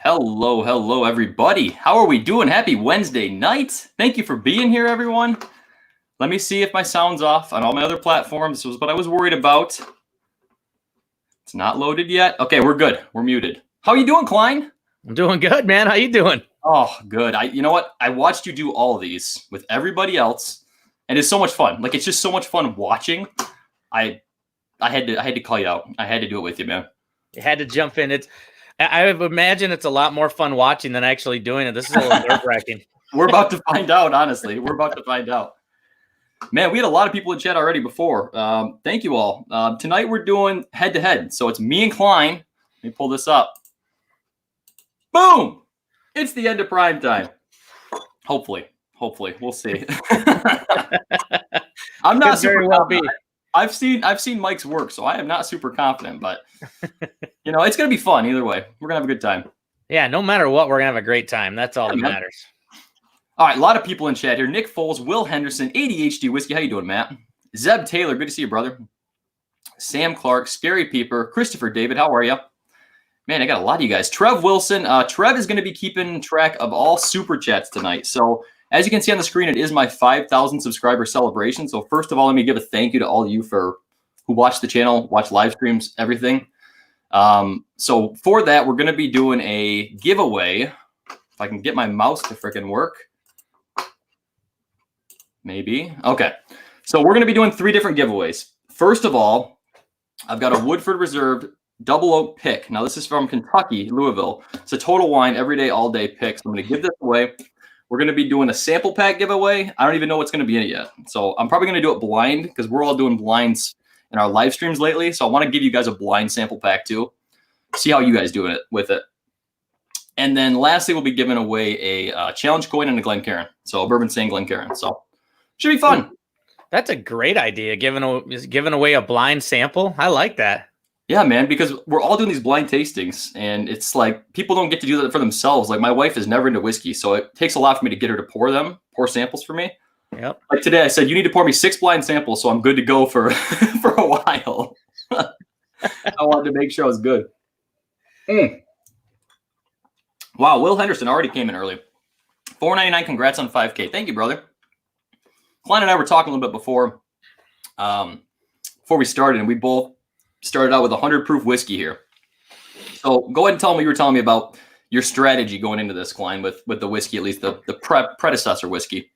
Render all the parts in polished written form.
Hello, hello, everybody. How are we doing? Happy Wednesday night. Thank you for being here, everyone. Let me see if my sound's off on all my other platforms. This was what I was worried about. It's not loaded yet. Okay, we're good. We're muted. How are you doing, Cline? I'm doing good, man. How you doing? Oh, good. You know what? I watched you do all of these with everybody else, and it's so much fun. Like, it's just so much fun watching. I had to call you out. I had to do it with you, man. You had to jump in. I imagine it's a lot more fun watching than actually doing it. This is a little nerve-wracking. We're about to find out, honestly. We're about to find out. Man, we had a lot of people in chat already before. Thank you all. Tonight we're doing head-to-head. So it's me and Cline. Let me pull this up. Boom! It's the end of prime time. Hopefully. We'll see. I'm not super confident. I've seen Mike's work, so I am not super confident, but you know, it's gonna be fun either way. We're gonna have a good time. Yeah, no matter what, we're gonna have a great time. That's all that matters. All right, a lot of people in chat here. Nick Foles, Will Henderson, ADHD Whiskey. How you doing, Matt? Zeb Taylor, good to see you, brother. Sam Clark, Scary Peeper, Christopher David, how are you? Man, I got a lot of you guys. Trev Wilson. Trev is going to be keeping track of all super chats tonight. So as you can see on the screen, it is my 5,000 subscriber celebration. So first of all, let me give a thank you to all of you who watch the channel, watch live streams, everything. So for that, we're going to be doing a giveaway. If I can get my mouse to freaking work. Maybe. Okay. So we're going to be doing 3 different giveaways. First of all, I've got a Woodford Reserve Double Oak pick. Now, this is from Kentucky, Louisville. It's a Total Wine every day, all day pick. So I'm going to give this away. We're going to be doing a sample pack giveaway. I don't even know what's going to be in it yet. So I'm probably going to do it blind because we're all doing blinds in our live streams lately. So I want to give you guys a blind sample pack too. See how you guys doing it with it. And then lastly, we'll be giving away a challenge coin and a Glencairn. So a Bourbinsane Glencairn. So should be fun. That's a great idea, giving away a blind sample. I like that. Yeah, man, because we're all doing these blind tastings, and it's like people don't get to do that for themselves. Like my wife is never into whiskey, so it takes a lot for me to get her to pour samples for me. Yep. Like today, I said, you need to pour me 6 blind samples, so I'm good to go for for a while. I wanted to make sure I was good. Wow, Will Henderson already came in early. $4.99. Congrats on 5K. Thank you, brother. Cline and I were talking a little bit before we started, and we both started out with 100 proof whiskey here. So go ahead and tell me what you were telling me about your strategy going into this, Cline, with the whiskey, at least the predecessor whiskey.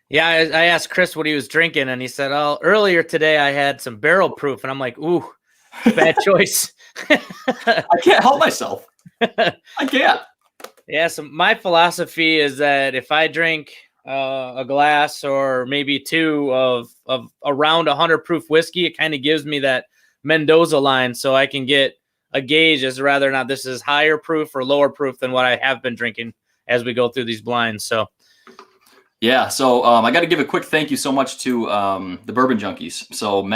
Yeah, I asked Chris what he was drinking, and he said, "Oh, earlier today I had some barrel proof," and I'm like, "Ooh, bad choice." I can't help myself. I can't. Yeah, so my philosophy is that if I drink a glass or maybe 2 of around 100 proof whiskey, it kind of gives me that Mendoza line, so I can get a gauge as to whether or not this is higher proof or lower proof than what I have been drinking as we go through these blinds. So yeah, so I got to give a quick thank you so much to the Bourbon Junkies. So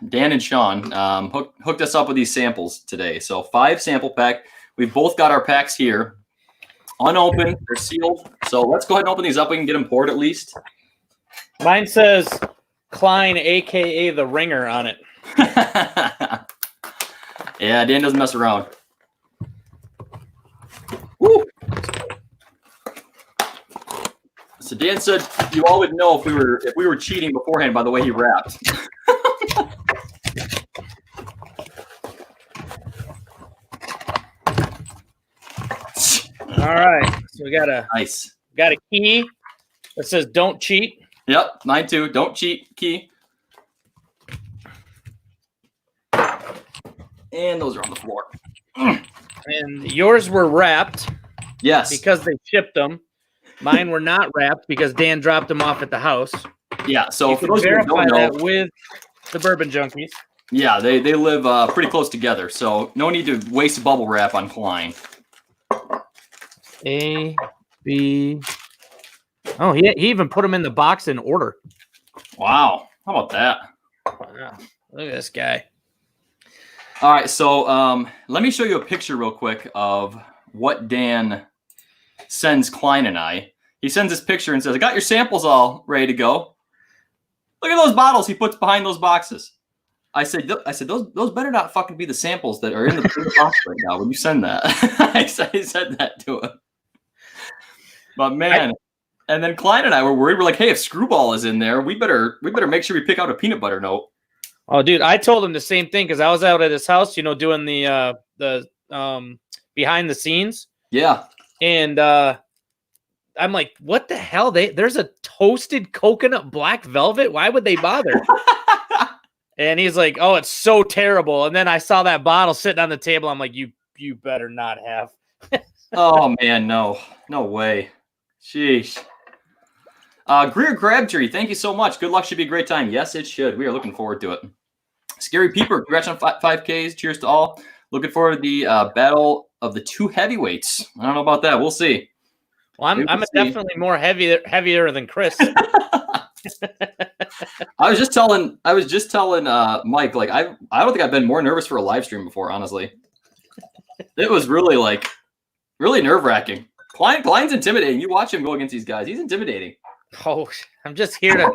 Dan and Sean hooked us up with these samples today. So 5 sample pack. We've both got our packs here. Unopened, they're sealed. So let's go ahead and open these up. We can get them poured at least. Mine says Cline, aka the Ringer, on it. Yeah, Dan doesn't mess around. Woo. So Dan said you all would know if we were cheating beforehand by the way he rapped. All right, so we got a key that says "Don't cheat." Yep, mine too. Don't cheat. Key. And those are on the floor. And yours were wrapped. Yes. Because they shipped them. Mine were not wrapped because Dan dropped them off at the house. Yeah, so you for those verify who don't know, that with the Bourbon Junkies. Yeah, they live pretty close together, so no need to waste bubble wrap on Cline. A, B. Oh, he even put them in the box in order. Wow. How about that? Wow. Look at this guy. All right, so let me show you a picture real quick of what Dan sends Cline and I. He sends this picture and says, I got your samples all ready to go. Look at those bottles he puts behind those boxes. I said those better not fucking be the samples that are in the box right now when you send that. I said that to him. But man, and then Cline and I were worried. We're like, hey, if Screwball is in there, we better make sure we pick out a peanut butter note. Oh, dude, I told him the same thing because I was out at his house, doing the behind the scenes. Yeah. And I'm like, what the hell? There's a toasted coconut black velvet. Why would they bother? And he's like, oh, it's so terrible. And then I saw that bottle sitting on the table. I'm like, you better not have. Oh man, no way. Sheesh. Greer Crabtree, thank you so much. Good luck. Should be a great time. Yes, it should. We are looking forward to it. Scary Peeper, congrats on 5Ks. Cheers to all. Looking forward to the battle of the two heavyweights. I don't know about that. We'll see. Well, I'm definitely more heavier than Chris. I was just telling Mike, like I don't think I've been more nervous for a live stream before, honestly. It was really nerve-wracking. Cline's intimidating. You watch him go against these guys. He's intimidating. Oh, I'm just here to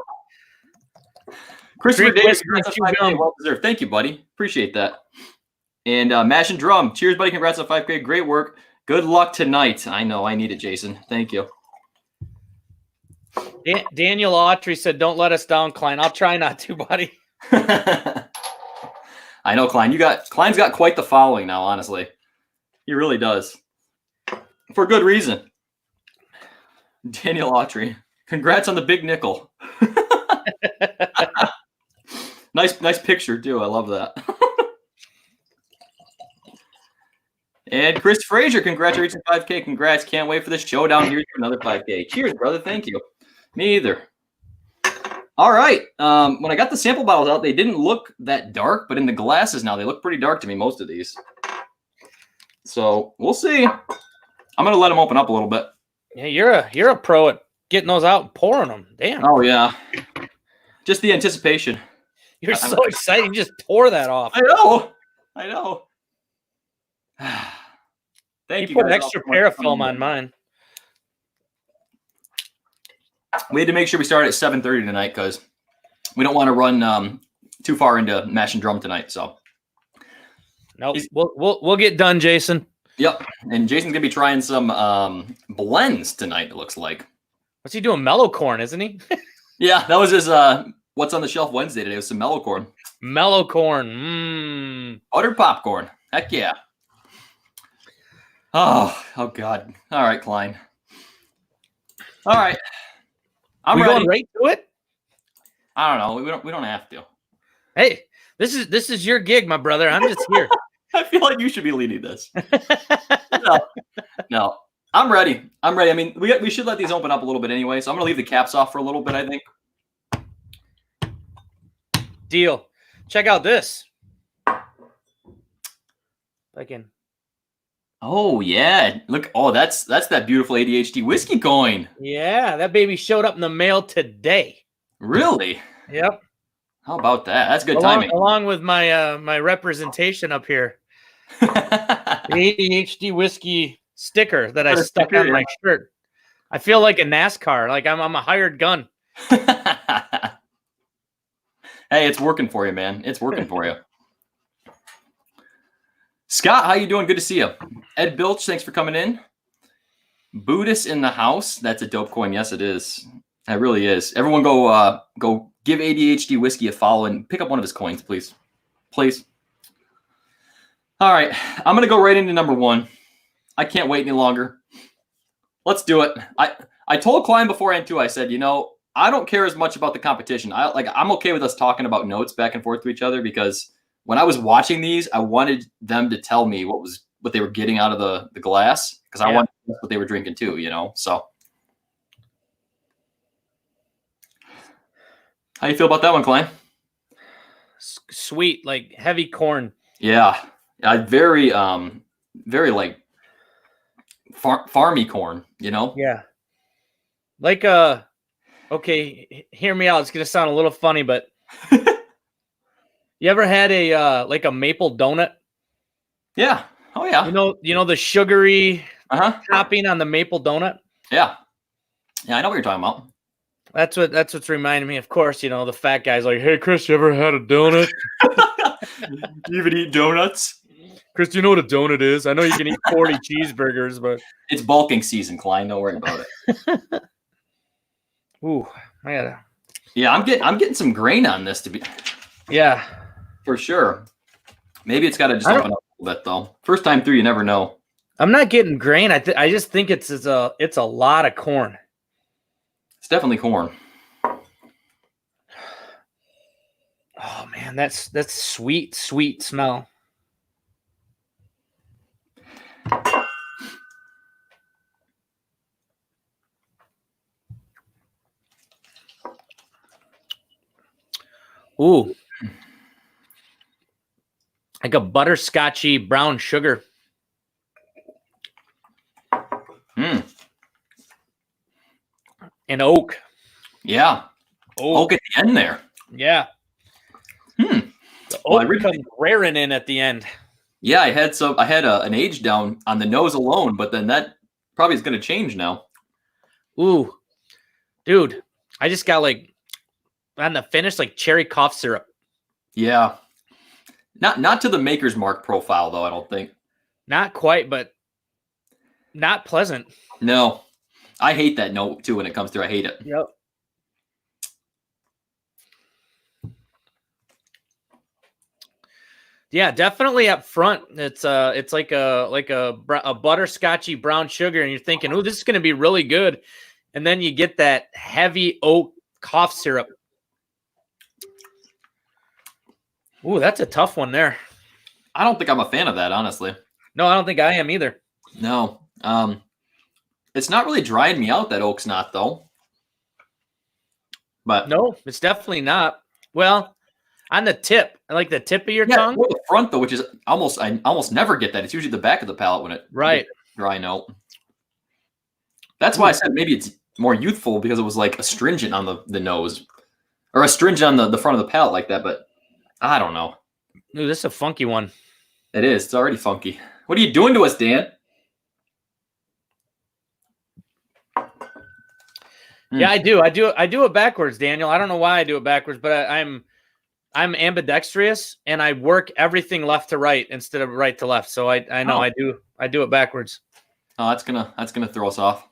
Christopher Davis, well deserved. Thank you, buddy. Appreciate that. And Mash and Drum. Cheers, buddy. Congrats on 5K. Great work. Good luck tonight. I know. I need it, Jason. Thank you. Daniel Autry said, don't let us down, Cline. I'll try not to, buddy. I know, Cline. Cline's got quite the following now, honestly. He really does. For good reason. Daniel Autry. Congrats on the big nickel. Nice picture, too. I love that. And Chris Frazier, congratulations, 5K. Congrats. Can't wait for this showdown. Here's another 5K. Cheers, brother. Thank you. Me either. All right. When I got the sample bottles out, they didn't look that dark, but in the glasses now, they look pretty dark to me, most of these. So we'll see. I'm going to let them open up a little bit. Yeah, you're a pro at getting those out and pouring them. Damn. Oh, yeah. Just the anticipation. You're so excited. You just tore that off. I know. Thank you. Put an extra parafilm on mine. We had to make sure we started at 7:30 tonight because we don't want to run too far into Mash and Drum tonight. So, nope. We'll get done, Jason. Yep. And Jason's gonna be trying some blends tonight. It looks like. What's he doing? Mellow corn, isn't he? Yeah, that was his What's on the Shelf Wednesday today. It was some mellow corn. Mellow corn. Buttered popcorn. Heck yeah. Oh God. All right, Cline. All right. I'm ready. Going right to it? I don't know. We don't have to. Hey, this is your gig, my brother. I'm just here. I feel like you should be leading this. No. I'm ready. I mean, we should let these open up a little bit anyway, so I'm going to leave the caps off for a little bit, I think. Deal. Check out this. Again. Oh, yeah. Look. Oh, that's that beautiful ADHD whiskey coin. Yeah, that baby showed up in the mail today. Really? Yep. How about that? That's good timing. Along with my my representation up here. The ADHD whiskey sticker that I stuck on my shirt. I feel like a NASCAR. Like I'm a hired gun. Hey, it's working for you, man. It's working for you. Scott, how you doing? Good to see you. Ed Bilch, thanks for coming in. Buddhist in the house. That's a dope coin. Yes, it is. It really is. Everyone go give ADHD whiskey a follow and pick up one of his coins, please. Please. All right. I'm going to go right into number one. I can't wait any longer. Let's do it. I told Cline beforehand too. I said, I don't care as much about the competition. I'm okay with us talking about notes back and forth to each other because when I was watching these, I wanted them to tell me what they were getting out of the glass because I wanted to know what they were drinking too, So, how you feel about that one, Cline? Sweet, like heavy corn. Yeah, very like farmy corn, Yeah. Like okay, hear me out. It's gonna sound a little funny, but you ever had a like a maple donut? Yeah. Oh yeah. You know the sugary topping on the maple donut? Yeah. Yeah, I know what you're talking about. That's what's reminding me. Of course, the fat guy's like, "Hey, Chris, you ever had a donut?" You even eat donuts? Chris, do you know what a donut is? I know you can eat 40 cheeseburgers, but It's bulking season, Cline. Don't worry about it. ooh, I gotta. Yeah, I'm getting some grain on this Yeah, for sure. Maybe it's got to just open up a little bit though. First time through, you never know. I'm not getting grain. I just think it's a lot of corn. It's definitely corn. Oh man, that's sweet smell. Ooh, like a butterscotchy brown sugar. Mm. And oak. Yeah. Oak at the end there. Yeah. The oak comes raring in at the end. Yeah, I had an age down on the nose alone, but then that probably is going to change now. Ooh, dude, I just got like on the finish like cherry cough syrup. Yeah, not to the Maker's Mark profile though. I don't think. Not quite, but not pleasant. No, I hate that note too when it comes through. I hate it. Yep. Yeah, definitely up front. It's like a butterscotchy brown sugar, and you're thinking, oh, this is going to be really good, and then you get that heavy oak cough syrup. Ooh, that's a tough one there. I don't think I'm a fan of that, honestly. No, I don't think I am either. No, it's not really drying me out. That oak's not though. But no, it's definitely not. Well, on the tip, I like the tip of your tongue. Or the front though, which is I almost never get that. It's usually the back of the palate when it dry note. That's why I said maybe it's more youthful because it was like astringent on the nose, or astringent on the front of the palate like that. But I don't know. Ooh, this is a funky one. It is. It's already funky. What are you doing to us, Dan? Yeah, I do. I do it backwards, Daniel. I don't know why I do it backwards, but I'm ambidextrous and I work everything left to right instead of right to left. So I know I do it backwards. Oh, that's gonna throw us off.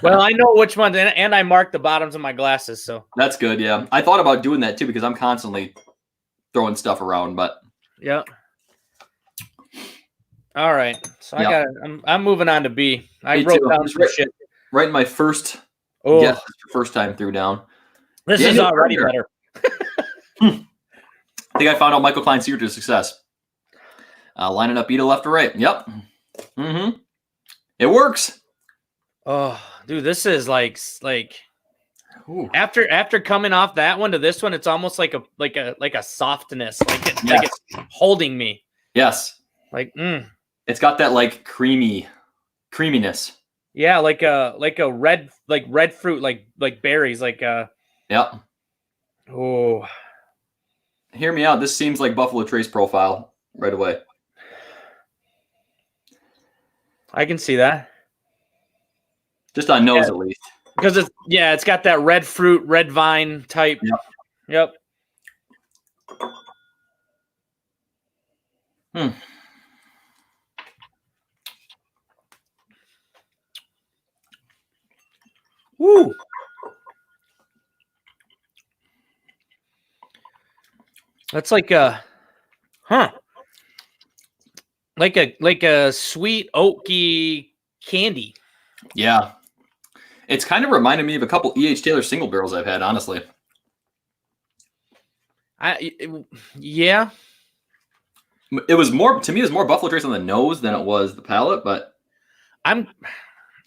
Well, I know which ones, and I mark the bottoms of my glasses. So that's good. Yeah, I thought about doing that too because I'm constantly throwing stuff around. But yeah. All right, so I'm moving on to B. I wrote down some shit. Right in my first. Oh, yes, first time through down. This is already better. I think I found out Michael Kline's secret to success. Lining up either left or right. Yep. Mm-hmm. It works. Oh, dude, this is like ooh. After coming off that one to this one, it's almost like a softness, like it's holding me. Yes. Like it's got that like creaminess. Yeah, like a red fruit, like berries, Yep. Oh. Hear me out. This seems like Buffalo Trace profile right away. I can see that. Just on nose at least. Because it's got that red fruit, red vine type. Yep. Woo. That's like a like a sweet oaky candy. Yeah. It's kind of reminded me of a couple E.H. Taylor single barrels I've had, honestly. Yeah. It was more, to me, it was more Buffalo Trace on the nose than it was the palate, but I'm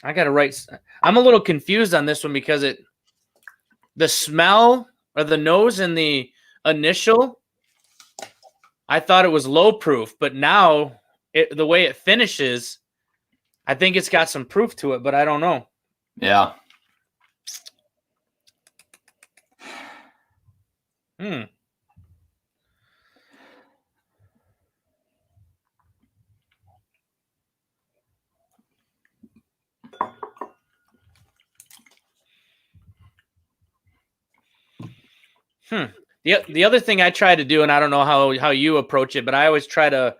a little confused on this one because the smell or the nose and the initial, I thought it was low proof, but now the way it finishes, I think it's got some proof to it, but I don't know. Yeah. The other thing I try to do, and I don't know how you approach it, but I always try to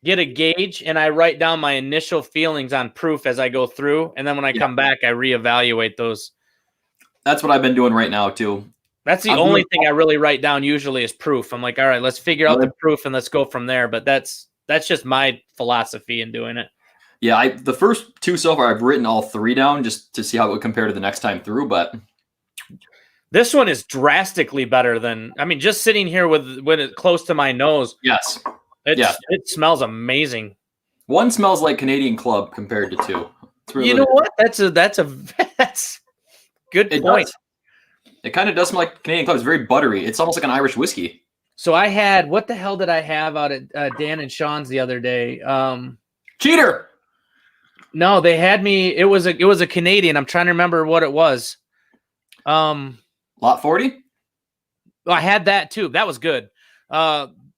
get a gauge and I write down my initial feelings on proof as I go through. And then when I come back, I reevaluate those. That's what I've been doing right now too. That's the only thing I really write down usually is proof. I'm like, all right, let's figure out the proof and let's go from there. But that's just my philosophy in doing it. Yeah, the first two so far, I've written all three down just to see how it would compare to the next time through. But this one is drastically better than, I mean, just sitting here with it close to my nose. Yes. It smells amazing. One smells like Canadian Club compared to two. Really, you know what? That's good point. Does. It kind of does smell like Canadian Club. It's very buttery. It's almost like an Irish whiskey. So I had, what the hell did I have out at Dan and Sean's the other day? Cheater. No, they had me. It was a Canadian. I'm trying to remember what it was. Lot 40. Well, I had that too. That was good.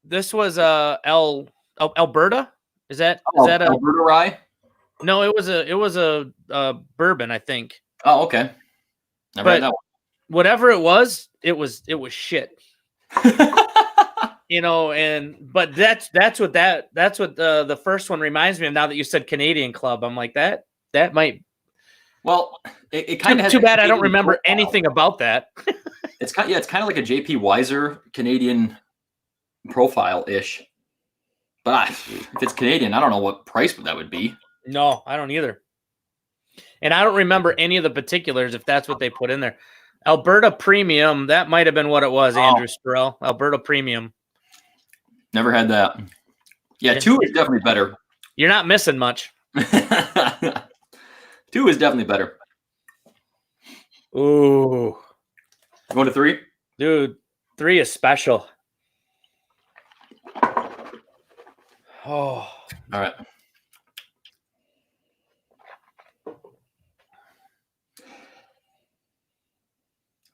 This was Alberta. Is that Alberta rye? No, it was a bourbon, I think. Oh, okay. Never had that one. Whatever it was shit. But that's what the first one reminds me of. Now that you said Canadian Club, I'm like that might. Well, it kind of has too bad I don't remember anything about that. It's kind of like a JP Weiser Canadian profile ish. But if it's Canadian, I don't know what price that would be. No, I don't either. And I don't remember any of the particulars if that's what they put in there. Alberta Premium, that might have been what it was, Andrew Spurrell. Alberta Premium. Never had that. Yeah, 2 is definitely better. You're not missing much. 2 is definitely better. Ooh. Going to 3? Dude, 3 is special. Oh. All right.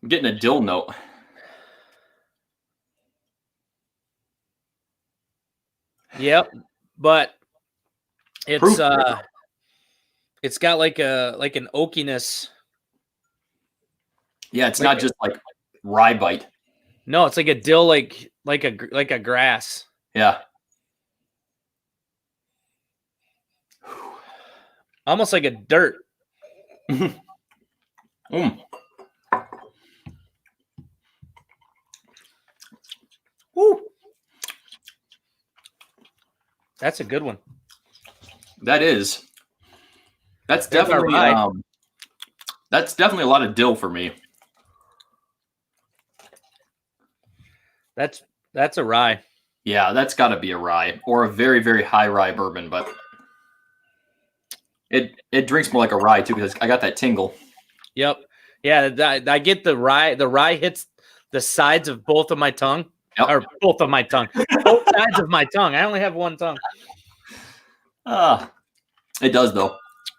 I'm getting a dill note. Yep, but it's it's got like an oakiness. Yeah, it's not just like rye bite. No, it's like a dill, like a grass. Yeah. Almost like a dirt. Woo. That's a good one. That is. That's definitely that's definitely a lot of dill for me. That's a rye. Yeah, that's got to be a rye or a very, very high rye bourbon, but it drinks more like a rye too because I got that tingle. Yep. Yeah, I get the rye. The rye hits the sides of both of my tongue. Yep. Or both of my tongue. Both sides of my tongue. I only have one tongue. It does though.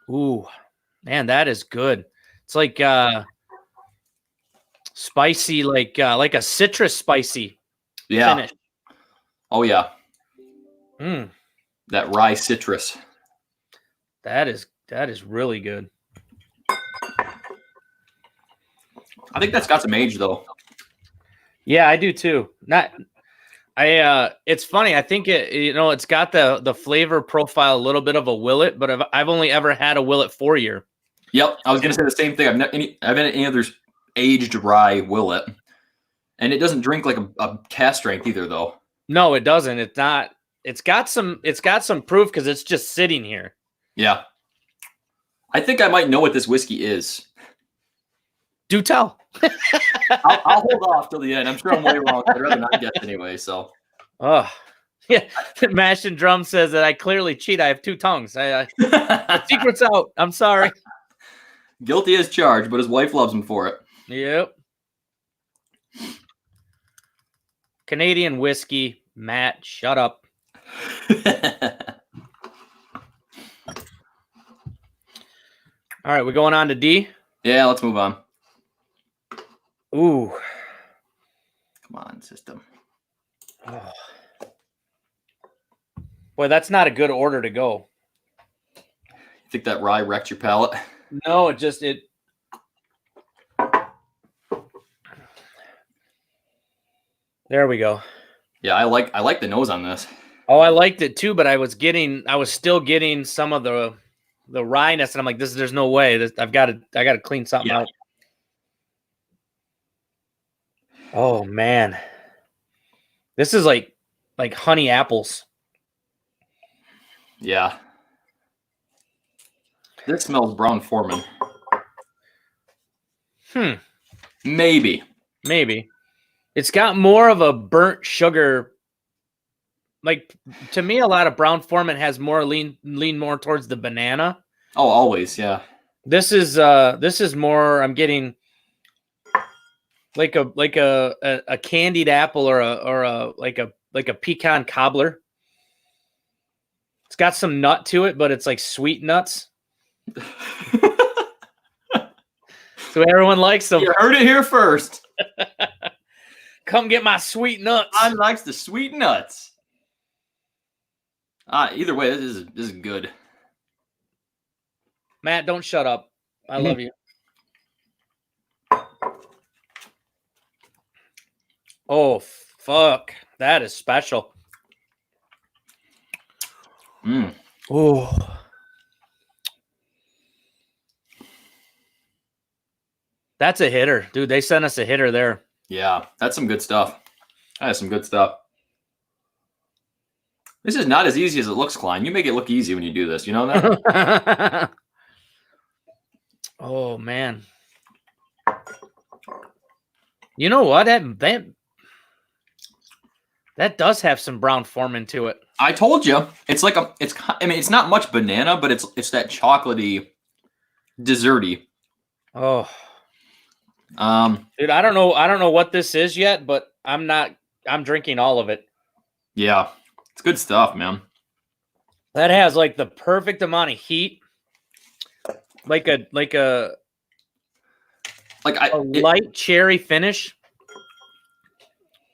Ooh, man, that is good. It's like spicy, like a citrus spicy finish. Oh yeah. That rye citrus. That is really good. I think that's got some age though. Yeah, I do too. It's funny. I think it's got the flavor profile a little bit of a Willet, but I've only ever had a Willet 4-year. Yep, I was gonna say the same thing. I've had any other aged rye Willet, and it doesn't drink like a cast strength either, though. No, it doesn't. It's not. It's got some proof because it's just sitting here. Yeah, I think I might know what this whiskey is. Do tell. I'll hold off till the end. I'm sure I'm way wrong. I'd rather not guess anyway. So. Oh, yeah. Mash and Drum says that I clearly cheat. I have 2 tongues. The secret's out. I'm sorry. Guilty as charged, but his wife loves him for it. Yep. Canadian whiskey. Matt, shut up. All right, we're going on to D? Yeah, let's move on. Ooh. Come on, system. Oh. Boy, that's not a good order to go. You think that rye wrecked your palate? No, it There we go. Yeah, I like the nose on this. Oh, I liked it too, but I was still getting some of the wryness, and I'm like, there's no way. I got to clean something out. Oh man, this is like honey apples. Yeah. This smells Brown Foreman. Maybe. It's got more of a burnt sugar. Like, to me, a lot of Brown Foreman has more lean more towards the banana. Oh, always, yeah. This is more. I'm getting like a candied apple or a pecan cobbler. It's got some nut to it, but it's like sweet nuts. So everyone likes them. You heard it here first. Come get my sweet nuts. I likes the sweet nuts. Either way, this is good. Matt, don't shut up. I love you. Oh, fuck. That is special. Oh. That's a hitter. Dude, they sent us a hitter there. Yeah, that's some good stuff. That is some good stuff. This is not as easy as it looks, Cline. You make it look easy when you do this. You know that? Oh, man. You know what? That does have some Brown Foreman to it. I told you. It's like it's not much banana, but it's that chocolatey, desserty. Oh. Dude, I don't know what this is yet, but I'm drinking all of it. Yeah. It's good stuff, man. That has like the perfect amount of heat. Like a light cherry finish.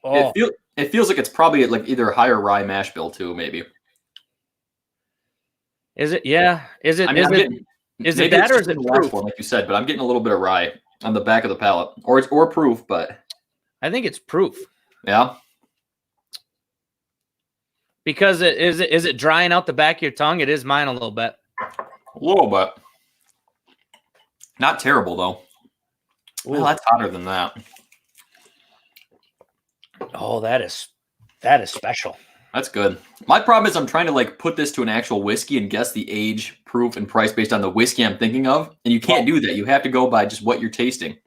Oh. It feels like it's probably like either a higher rye mash bill too, maybe. Is it? Yeah. Is it? I mean, is it that or is it proof? Like you said, but I'm getting a little bit of rye on the back of the palate, or proof, but I think it's proof. Yeah. Because is it drying out the back of your tongue? It is mine a little bit. A little bit. Not terrible though. Well, that's hotter than that. Oh, that is special. That's good. My problem is I'm trying to like put this to an actual whiskey and guess the age, proof, and price based on the whiskey I'm thinking of, and you can't do that. You have to go by just what you're tasting.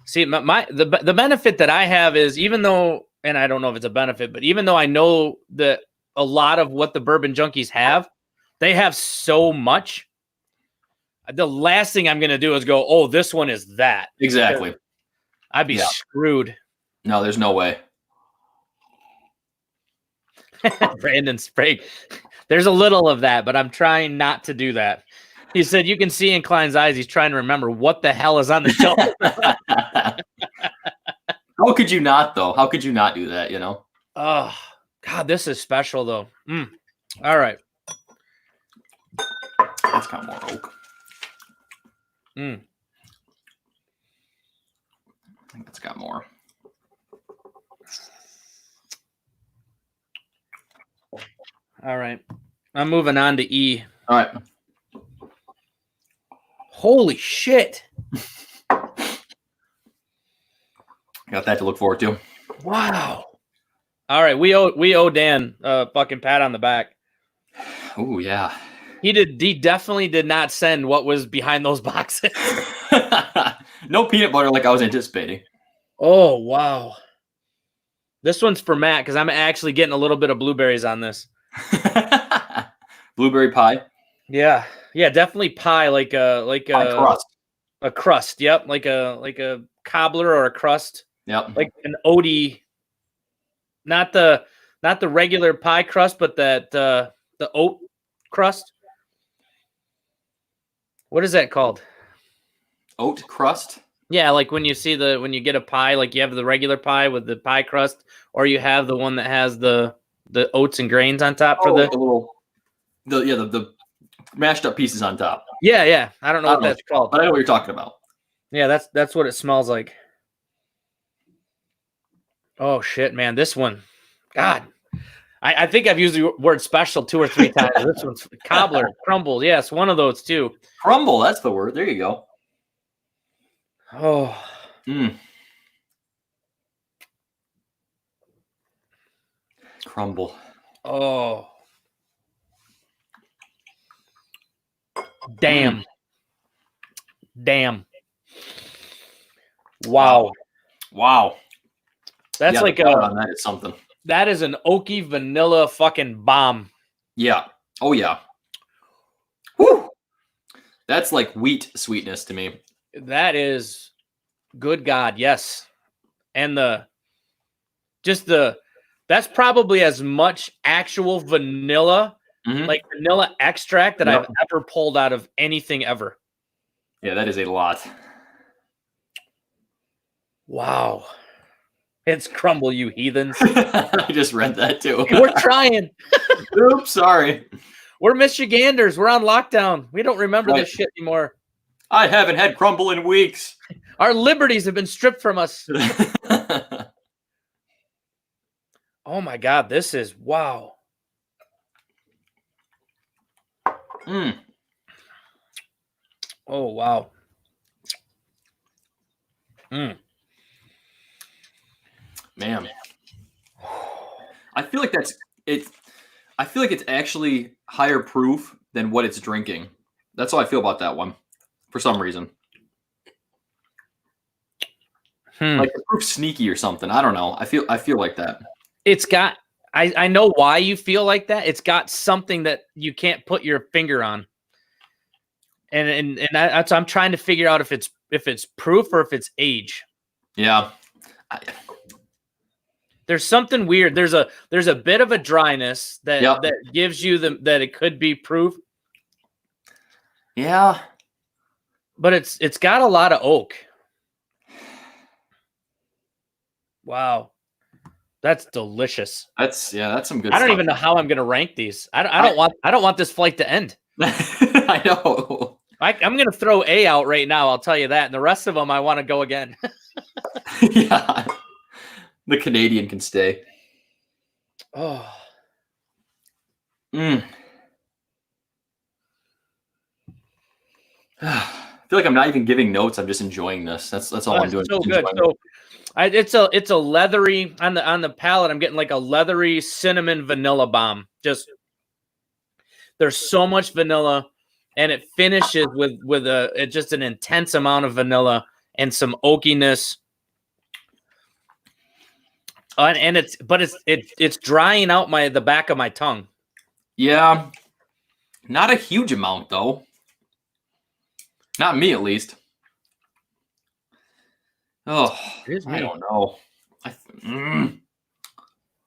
See, the benefit that I have is, even though, and I don't know if it's a benefit, but even though I know that a lot of what the Bourbon Junkies have, they have so much. The last thing I'm going to do is go, oh, this one is that. Exactly. I'd be screwed. No, there's no way. Brandon Sprague. There's a little of that, but I'm trying not to do that. He said you can see in Cline's eyes he's trying to remember what the hell is on the shelf. How could you not, though? How could you not do that, you know? Oh, God, this is special, though. All right. That's got more oak. I think that's got more. All right. I'm moving on to E. All right. Holy shit. Got that to look forward to. Wow. All right. We owe Dan a fucking pat on the back. Oh, yeah. He definitely did not send what was behind those boxes. No peanut butter like I was anticipating. Oh, wow. This one's for Matt because I'm actually getting a little bit of blueberries on this. Blueberry pie. Yeah, definitely pie, like a crust. A crust. Yep, like a cobbler or a crust. Yep, like an Odie. Not the regular pie crust, but the oat crust. What is that called? Oat crust. Yeah, like when you get a pie, like you have the regular pie with the pie crust, or you have the one that has the oats and grains on top for the mashed up pieces on top. Yeah. I don't know what that's called, but I know what you're talking about. Yeah, that's what it smells like. Oh shit, man. This one. God. I think I've used the word special 2 or 3 times. This one's cobbler, crumble. Yes, one of those too. Crumble, that's the word. There you go. Oh. Crumble. Oh. Damn. Damn. Wow. Wow. That's yeah, like on that is something. That is an oaky vanilla fucking bomb. Yeah. Oh yeah. Woo. That's like wheat sweetness to me. That is good God, yes. And that's probably as much actual vanilla, like vanilla extract that I've ever pulled out of anything ever. Yeah, that is a lot. Wow. It's crumble, you heathens. I just read that too. We're trying. Oops, sorry. We're Michiganders. We're on lockdown. We don't remember this shit anymore. I haven't had crumble in weeks. Our liberties have been stripped from us. Oh my God, this is wow. Oh wow. Man. I feel like I feel like it's actually higher proof than what it's drinking. That's how I feel about that one for some reason. Like the proof's sneaky or something. I don't know. I feel like that. It's got I know why you feel like that. It's got something that you can't put your finger on. And that's I'm trying to figure out if it's proof or if it's age. Yeah. There's something weird. There's a bit of a dryness that gives you that it could be proof. Yeah. But it's got a lot of oak. Wow. That's delicious. That's some good I don't stuff. even know how I'm going to rank these. I don't want this flight to end. I know. I'm going to throw A out right now. I'll tell you that. And the rest of them, I want to go again. Yeah. The Canadian can stay. Oh. I feel like I'm not even giving notes. I'm just enjoying this. That's all I'm doing. So good. So it's a leathery on the palate. I'm getting like a leathery cinnamon vanilla bomb. Just there's so much vanilla, and it finishes with just an intense amount of vanilla and some oakiness. And it's drying out the back of my tongue. Yeah, not a huge amount though. Not me, at least. Oh, I don't know.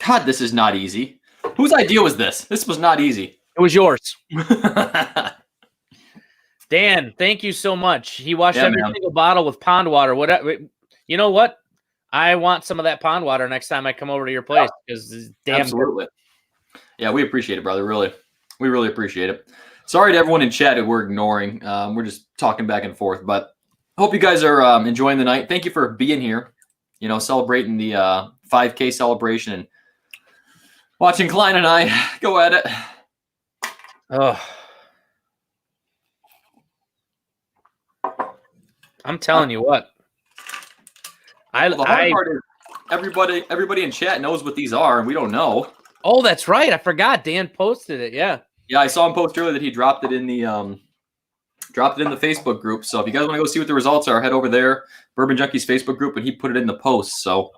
God, this is not easy. Whose idea was this? This was not easy. It was yours. Dan, thank you so much. He washed every single bottle with pond water. Whatever. You know what? I want some of that pond water next time I come over to your place because damn. Absolutely. Yeah, we appreciate it, brother. Really, we really appreciate it. Sorry to everyone in chat that we're ignoring. We're just talking back and forth, but I hope you guys are enjoying the night. Thank you for being here. You know, celebrating the 5K celebration and watching Cline and I go at it. Oh, I'm telling you what. The hard part is everybody in chat knows what these are, and we don't know. Oh, that's right. I forgot. Dan posted it. Yeah. Yeah, I saw him post earlier that he dropped it in the Facebook group. So if you guys want to go see what the results are, head over there, Bourbon Junkies Facebook group, and he put it in the post. So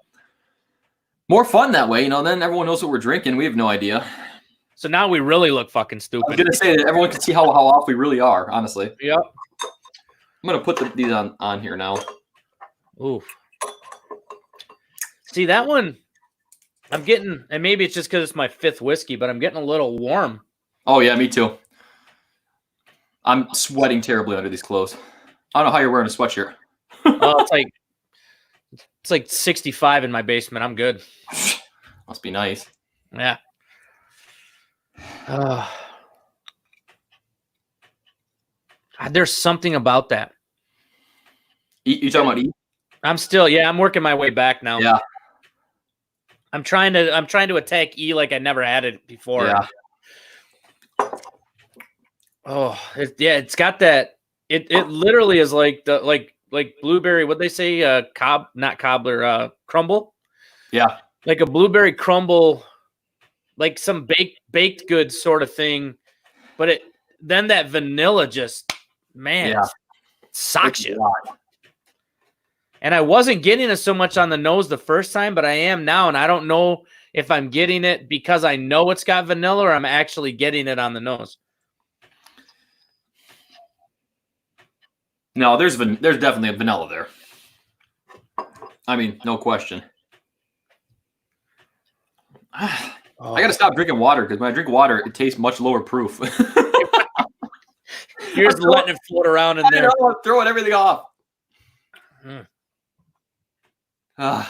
more fun that way, you know. Then everyone knows what we're drinking. We have no idea. So now we really look fucking stupid. I was gonna say that everyone can see how off we really are. Honestly. Yep. I'm gonna put these on here now. Ooh. See that one? I'm getting, and maybe it's just because it's my 5th whiskey, but I'm getting a little warm. Oh yeah, me too. I'm sweating terribly under these clothes. I don't know how you're wearing a sweatshirt. Oh, it's like 65 in my basement. I'm good. Must be nice. Yeah. There's something about that. You talking about E? I'm working my way back now. Yeah. I'm trying to attack E like I never had it before. Yeah. Oh, it's got that. It literally is like the like blueberry. What they say? Not cobbler. Crumble. Yeah. Like a blueberry crumble, like some baked goods sort of thing. But then that vanilla just socks you. And I wasn't getting it so much on the nose the first time, but I am now, and I don't know if I'm getting it because I know it's got vanilla or I'm actually getting it on the nose. No, there's definitely a vanilla there. I mean, no question. I got to stop drinking water because when I drink water, it tastes much lower proof. You're just letting it float around in there. I'm throwing everything off. All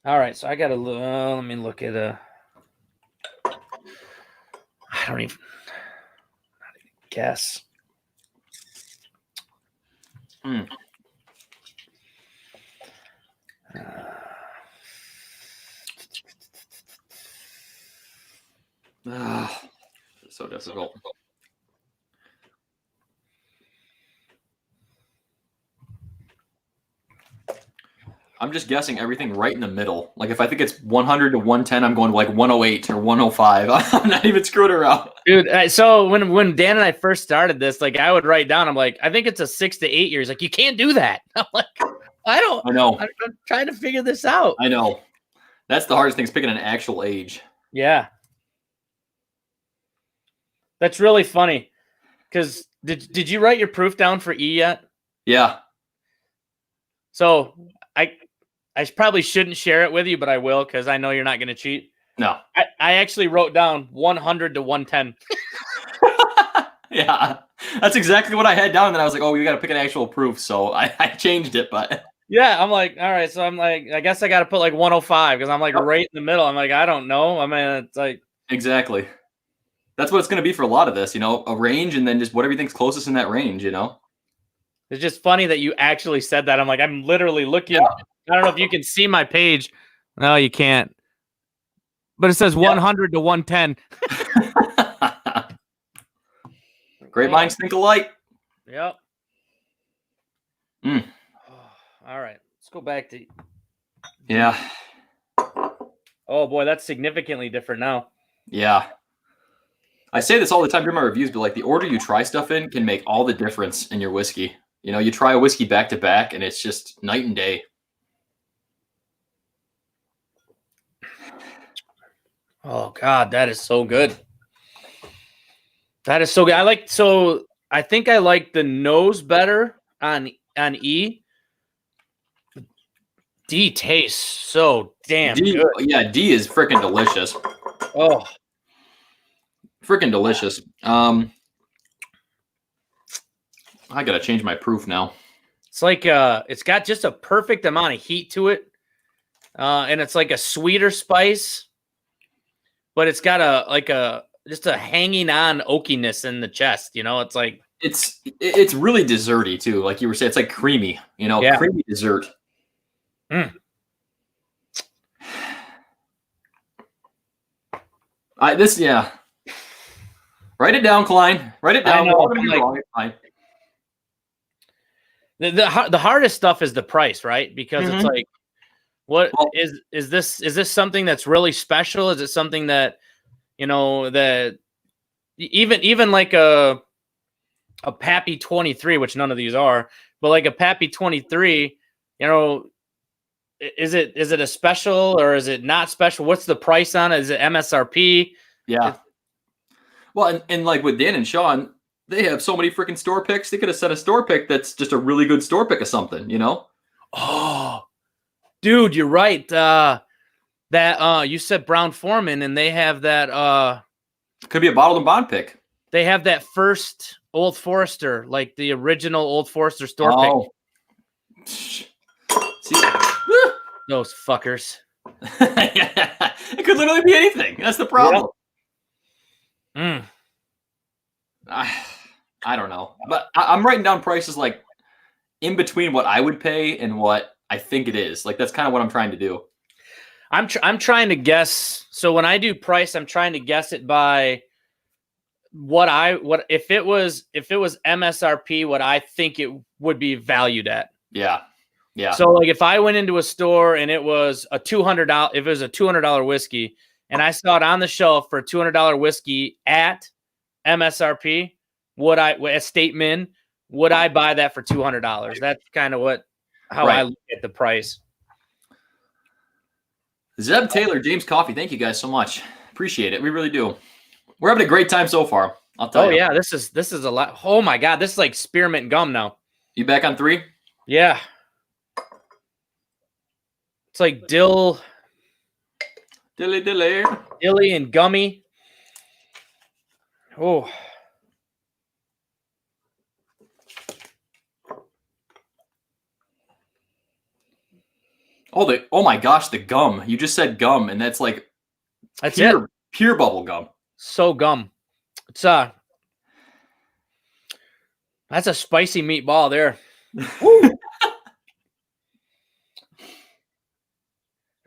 right, so I got to let me look at I don't even guess. It's so difficult. I'm just guessing everything right in the middle. Like if I think it's 100 to 110, I'm going to like 108 or 105. I'm not even screwing around. Dude, so when Dan and I first started this, like I would write down, I'm like, I think it's a 6 to 8 years. Like, you can't do that. I'm like, I know. I'm trying to figure this out. I know. That's the hardest thing, is picking an actual age. Yeah. That's really funny. Because did you write your proof down for E yet? Yeah. So I probably shouldn't share it with you, but I will because I know you're not going to cheat. No. I actually wrote down 100 to 110. Yeah. That's exactly what I had down. And then I was like, oh, you got to pick an actual proof. So I changed it, but. Yeah, I'm like, all right. So I'm like, I guess I got to put like 105 because I'm like right in the middle. I'm like, I don't know. I mean, it's like. Exactly. That's what it's going to be for a lot of this, a range and then just what everything's closest in that range, It's just funny that you actually said that. I'm like, I'm literally looking. Yeah. I don't know if you can see my page. No, you can't. But it says 100 to 110. Great minds think alike. Yep. All right. Let's go back to. Yeah. Oh, boy. That's significantly different now. Yeah. I say this all the time during my reviews, but like the order you try stuff in can make all the difference in your whiskey. You try a whiskey back to back and it's just night and day. Oh God, that is so good. That is so good. I think I like the nose better on E. D tastes so damn good. Yeah, D is freaking delicious. Oh. Freaking delicious. I gotta change my proof now. It's like it's got just a perfect amount of heat to it, and it's like a sweeter spice, but it's got just a hanging on oakiness in the chest. It's like it's really desserty too. Like you were saying, it's like creamy. Creamy dessert. Write it down, Cline. Write it down. The hardest stuff is the price, right? Because it's like, is this something that's really special? Is it something that that even like a Pappy 23, which none of these are, but like a Pappy 23, is it a special or is it not special? What's the price on it? Is it MSRP? Yeah. Well, and like with Dan and Sean, they have so many freaking store picks. They could have set a store pick that's just a really good store pick of something, Oh, dude, you're right. That you said Brown Foreman, and they have that. Could be a bottled and bond pick. They have that first Old Forester, like the original Old Forester store pick. See, those fuckers. It could literally be anything. That's the problem. Yep. I don't know, but I'm writing down prices like in between what I would pay and what I think it is. Like that's kind of what I'm trying to do. I'm trying to guess. So when I do price, I'm trying to guess it by what if it was MSRP, what I think it would be valued at. Yeah. Yeah. So like if I went into a store and it was a $200, if it was a $200 whiskey and I saw it on the shelf for a $200 whiskey at MSRP, Estate Min, would I buy that for $200? That's kind of how I look at the price. Zeb Taylor, James Coffee, thank you guys so much. Appreciate it. We really do. We're having a great time so far. I'll tell you. Oh yeah, this is a lot. Oh my God, this is like spearmint gum now. You back on 3? Yeah. It's like dilly and gummy. Oh. Oh my gosh, the gum. You just said gum, and that's like pure bubble gum. So gum. It's that's a spicy meatball there.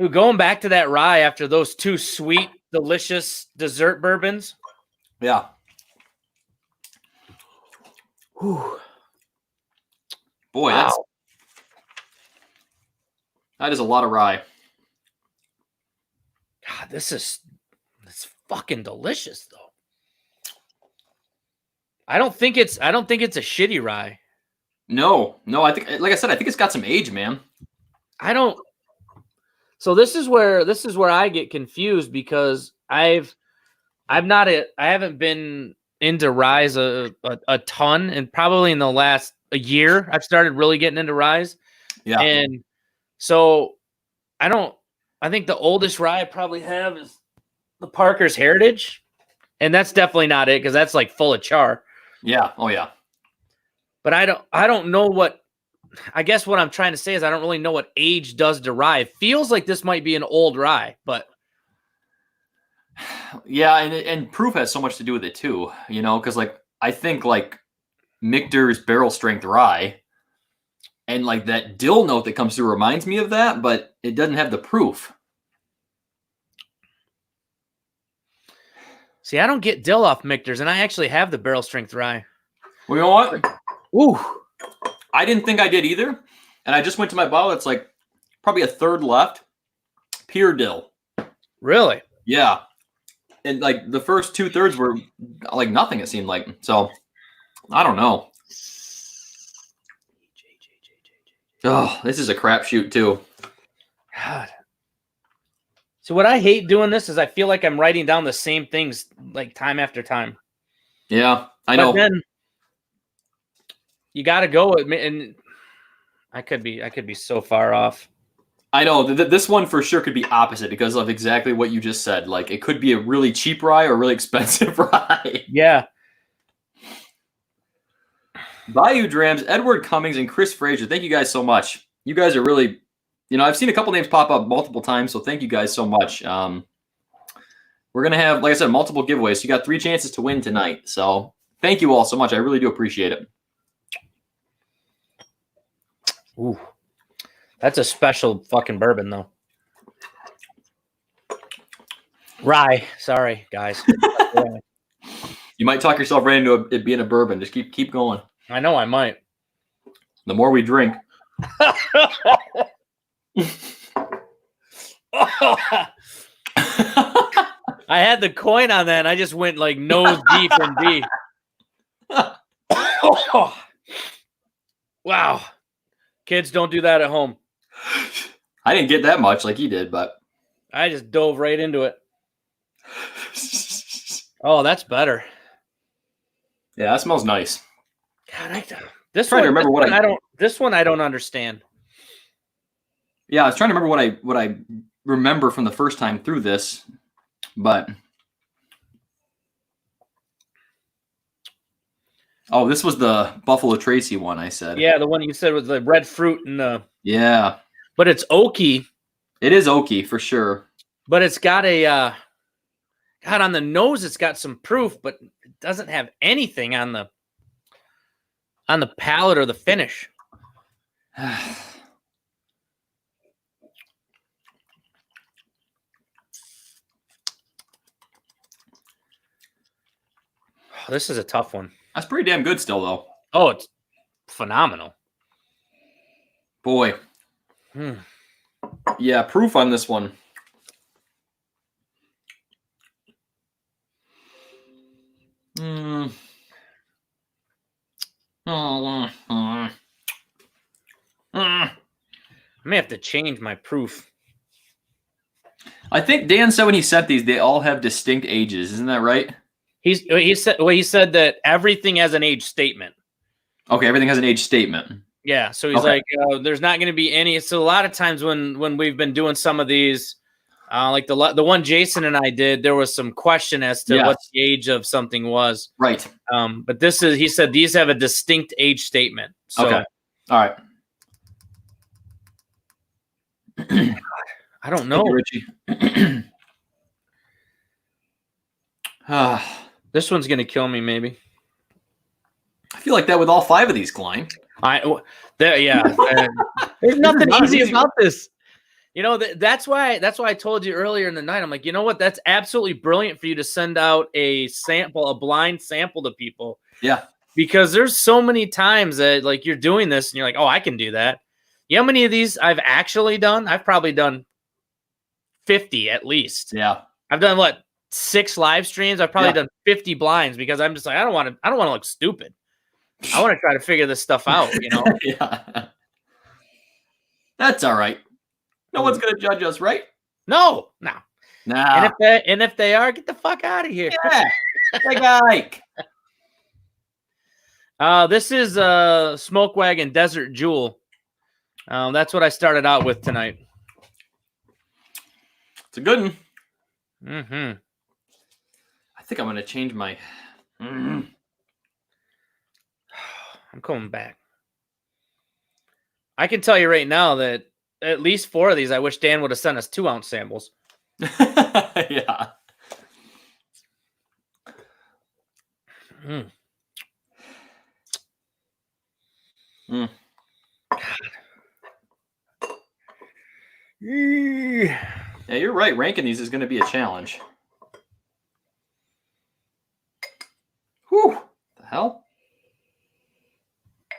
Ooh, going back to that rye after those 2 sweet, delicious dessert bourbons. Yeah. Whew. Boy, wow. That is a lot of rye. God, it's fucking delicious though. I don't think it's a shitty rye. No, I think, like I said, I think it's got some age, man. So this is where I get confused because I haven't been into ryes a ton, and probably in the last a year I've started really getting into ryes. Yeah. And so I think the oldest rye I probably have is the Parker's Heritage. And that's definitely not it, because that's like full of char. Yeah. Oh yeah. But I don't know I guess what I'm trying to say is I don't really know what age does to rye. It feels like this might be an old rye, but yeah, and proof has so much to do with it too, because like I think like Michter's barrel strength rye and like that dill note that comes through reminds me of that, but it doesn't have the proof. See, I don't get dill off Michter's, and I actually have the barrel strength rye. Well, you know what? Ooh. I didn't think I did either. And I just went to my bottle. It's like probably a third left. Pure dill. Really? Yeah. And like the first 2/3 were like nothing, it seemed like. So I don't know. Oh, this is a crapshoot too. God. So what I hate doing this is I feel like I'm writing down the same things like time after time. Yeah, I know. But then you got to go with me, and I could be so far off. I know this one for sure could be opposite because of exactly what you just said. Like it could be a really cheap rye or a really expensive rye. Yeah. Bayou Drams, Edward Cummings, and Chris Frazier. Thank you guys so much. You guys are really, I've seen a couple names pop up multiple times, so thank you guys so much. We're going to have, like I said, multiple giveaways. So you got 3 chances to win tonight. So thank you all so much. I really do appreciate it. Ooh. That's a special fucking bourbon, though. Rye. Sorry, guys. You might talk yourself right into it being a bourbon. Just keep going. I know I might. The more we drink. I had the coin on that, and I just went like nose deep in B. Wow. Kids, don't do that at home. I didn't get that much like he did, but I just dove right into it. Oh, that's better. Yeah, that smells nice. God, this one I don't understand. Yeah, I was trying to remember what I remember from the first time through this, but oh, this was the Buffalo Tracy one I said. Yeah, the one you said was the red fruit and the yeah, but it's oaky. It is oaky for sure. But it's got a God, on the nose it's got some proof, but it doesn't have anything on the palate or the finish. This is a tough one. That's pretty damn good still, though. Oh, it's phenomenal. Boy. Yeah, proof on this one. I may have to change my proof. I think Dan said when he sent these, they all have distinct ages. Isn't that right? He said that everything has an age statement. Okay, everything has an age statement. Yeah, so he's like, there's not going to be any. So a lot of times when we've been doing some of these, like the one Jason and I did, there was some question as to what the age of something was. Right. But he said these have a distinct age statement. So, okay. All right. I don't know. Richie. This one's going to kill me, maybe. I feel like that with all 5 of these, Cline. There's nothing easy about this. You know, that's why I told you earlier in the night. I'm like, you know what? That's absolutely brilliant for you to send out a blind sample to people. Yeah. Because there's so many times that like you're doing this and you're like, oh, I can do that. You know how many of these I've actually done? I've probably done 50 at least. Yeah. I've done 6 live streams. I've probably done 50 blinds because I'm just like, I don't want to look stupid. I want to try to figure this stuff out, you know? Yeah. That's all right. No one's going to judge us, right? No. Nah. And if they are, get the fuck out of here. Yeah. Like Ike. This is Smoke Wagon Desert Jewel. That's what I started out with tonight. It's a good one. Mm-hmm. I think I'm going to change my... I'm coming back. I can tell you right now that at least 4 of these, I wish Dan would have sent us 2-ounce samples. Yeah. God. Yeah, you're right. Ranking these is going to be a challenge. Whew. The hell?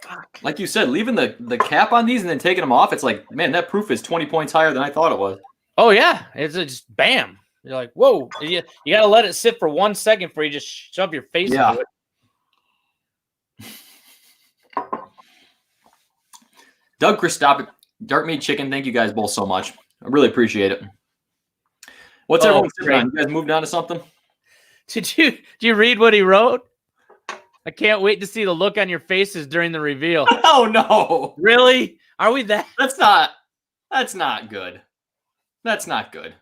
Fuck. Like you said, leaving the cap on these and then taking them off, it's like, man, that proof is 20 points higher than I thought it was. Oh, yeah. It's just bam. You're like, whoa. You got to let it sit for 1 second before you just shove your face into it. Doug Christopik, Dark Meat Chicken, thank you guys both so much. I really appreciate it. What's everyone sipping on? You guys moved on to something? Did you read what he wrote? I can't wait to see the look on your faces during the reveal. Oh no. Really? Are we that? That's not good. That's not good.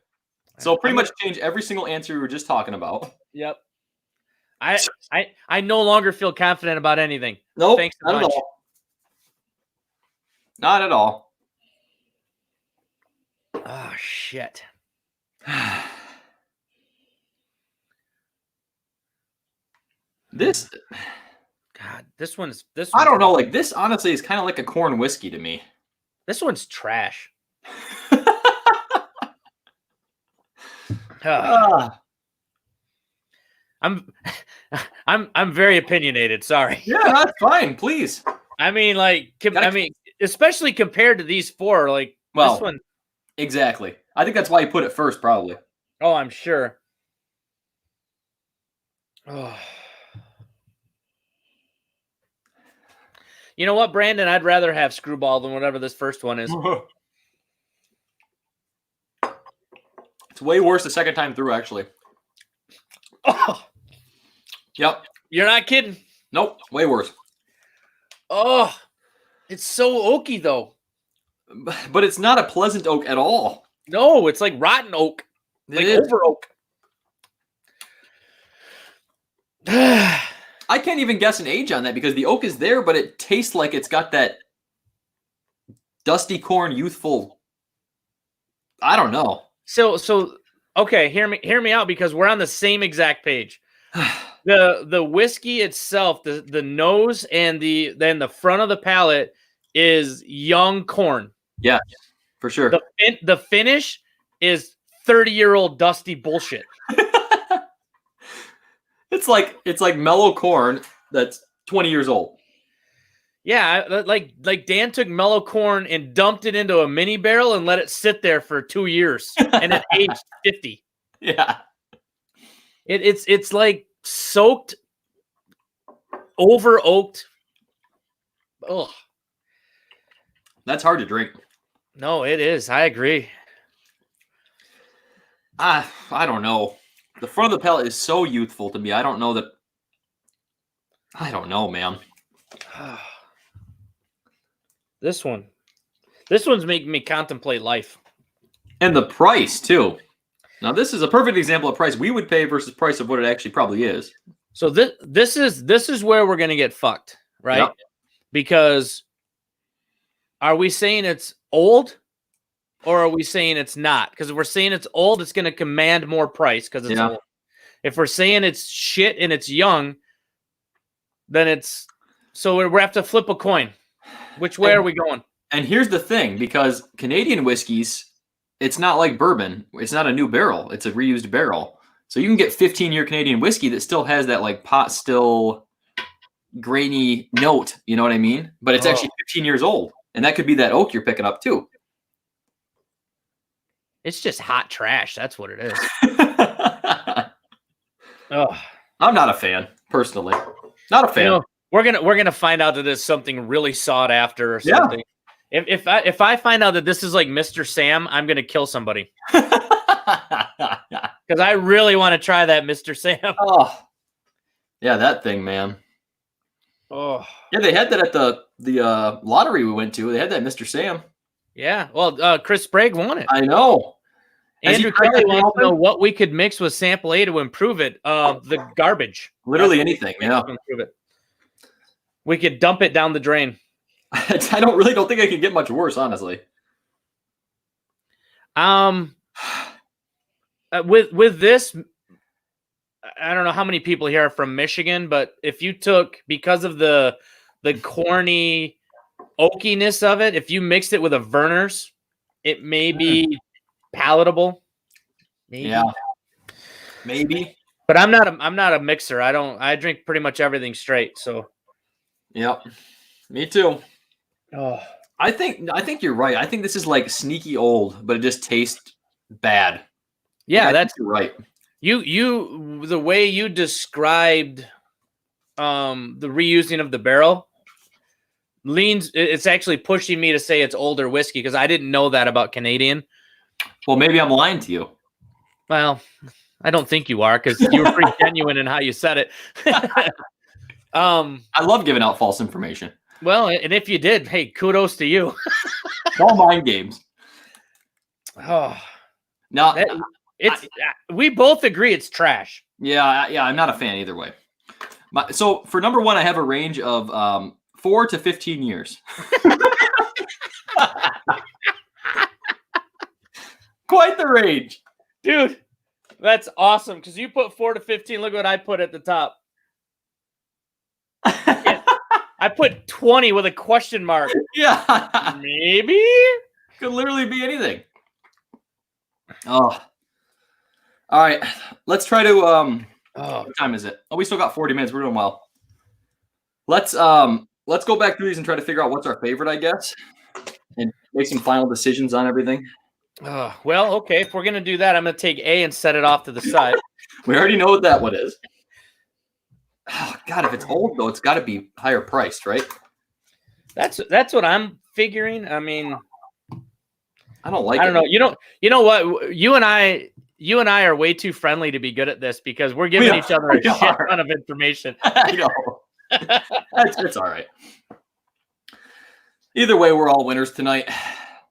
So pretty much change every single answer we were just talking about. Yep. I no longer feel confident about anything. Nope. Thanks a not bunch. at all. Not at all. Oh shit. This one's I don't know, like this honestly is kind of like a corn whiskey to me. This one's trash. I'm very opinionated, sorry. Yeah, that's fine, please. I mean, especially compared to these 4, like this one. Exactly. I think that's why you put it first, probably. Oh, I'm sure. Oh. You know what, Brandon? I'd rather have Screwball than whatever this first one is. It's way worse the second time through, actually. Oh. Yep. You're not kidding. Nope. Way worse. Oh, it's so oaky, though. But it's not a pleasant oak at all. No, it's like rotten oak. Like over oak. I can't even guess an age on that because the oak is there, but it tastes like it's got that dusty corn, youthful. I don't know. So okay, hear me out because we're on the same exact page. The whiskey itself, the nose and then the front of the palate is young corn. Yeah, for sure. The finish is 30-year-old dusty bullshit. It's like mellow corn that's 20 years old. Yeah, like Dan took mellow corn and dumped it into a mini barrel and let it sit there for 2 years, and it aged 50. Yeah. It's like soaked, over oaked. Oh, That's hard to drink. no, it is. I agree. I don't know. The front of the palate is so youthful to me. I don't know, man. This one's making me contemplate life. And the price too. Now this is a perfect example of price we would pay versus price of what it actually probably is. So this is where we're gonna get fucked, right? Yep. Because are we saying it's old, or are we saying it's not? Because if we're saying it's old, it's gonna command more price because it's old. If we're saying it's shit and it's young, then it's we have to flip a coin. Which way are we going? And here's the thing, because Canadian whiskeys, it's not like bourbon. It's not a new barrel. It's a reused barrel. So you can get 15-year Canadian whiskey that still has that like pot still grainy note. You know what I mean? But it's actually 15 years old. And that could be that oak you're picking up too. It's just hot trash. That's what it is. I'm not a fan, personally. Not a fan. You know, we're gonna find out that it's something really sought after or something. Yeah. If I find out that this is like Mr. Sam, I'm gonna kill somebody. Because I really want to try that Mr. Sam. Oh, yeah, that thing, man. Oh, yeah, they had that at the lottery we went to. They had that Mr. Sam. Yeah, well, Chris Sprague won it. I know. Andrew Kelly wants to know what we could mix with sample A to improve it. The garbage. Literally anything. Yeah. Improve it. We could dump it down the drain. I don't think I can get much worse, honestly. With this, I don't know how many people here are from Michigan, but if you took, because of the corny oakiness of it, if you mixed it with a Verner's, it may be palatable. Maybe. Yeah. Maybe. But I'm not a mixer. I drink pretty much everything straight, so. Yep. Me too. Oh. I think you're right. I think this is like sneaky old, but it just tastes bad. Yeah, that's right. You the way you described the reusing of the barrel it's actually pushing me to say it's older whiskey because I didn't know that about Canadian. Well, maybe I'm lying to you. Well, I don't think you are because you were pretty genuine in how you said it. I love giving out false information. Well, and if you did, hey, kudos to you. All mind games. Oh, no, we both agree it's trash. Yeah, I'm not a fan either way. So for number one, I have a range of 4 to 15 years. Quite the range, dude. That's awesome because you put 4 to 15. Look what I put at the top. I put 20 with a question mark. Yeah. Maybe. Could literally be anything. Oh. All right. Let's try to what time is it? Oh, we still got 40 minutes. We're doing well. Let's go back through these and try to figure out what's our favorite, I guess. And make some final decisions on everything. Well, okay. If we're gonna do that, I'm gonna take A and set it off to the side. We already know what that one is. Oh, God, if it's old though, it's got to be higher priced, right? That's what I'm figuring. I mean, I don't like. I don't know. You know what? You and I are way too friendly to be good at this because we're giving each other a shit ton of information. I know. It's all right. Either way, we're all winners tonight.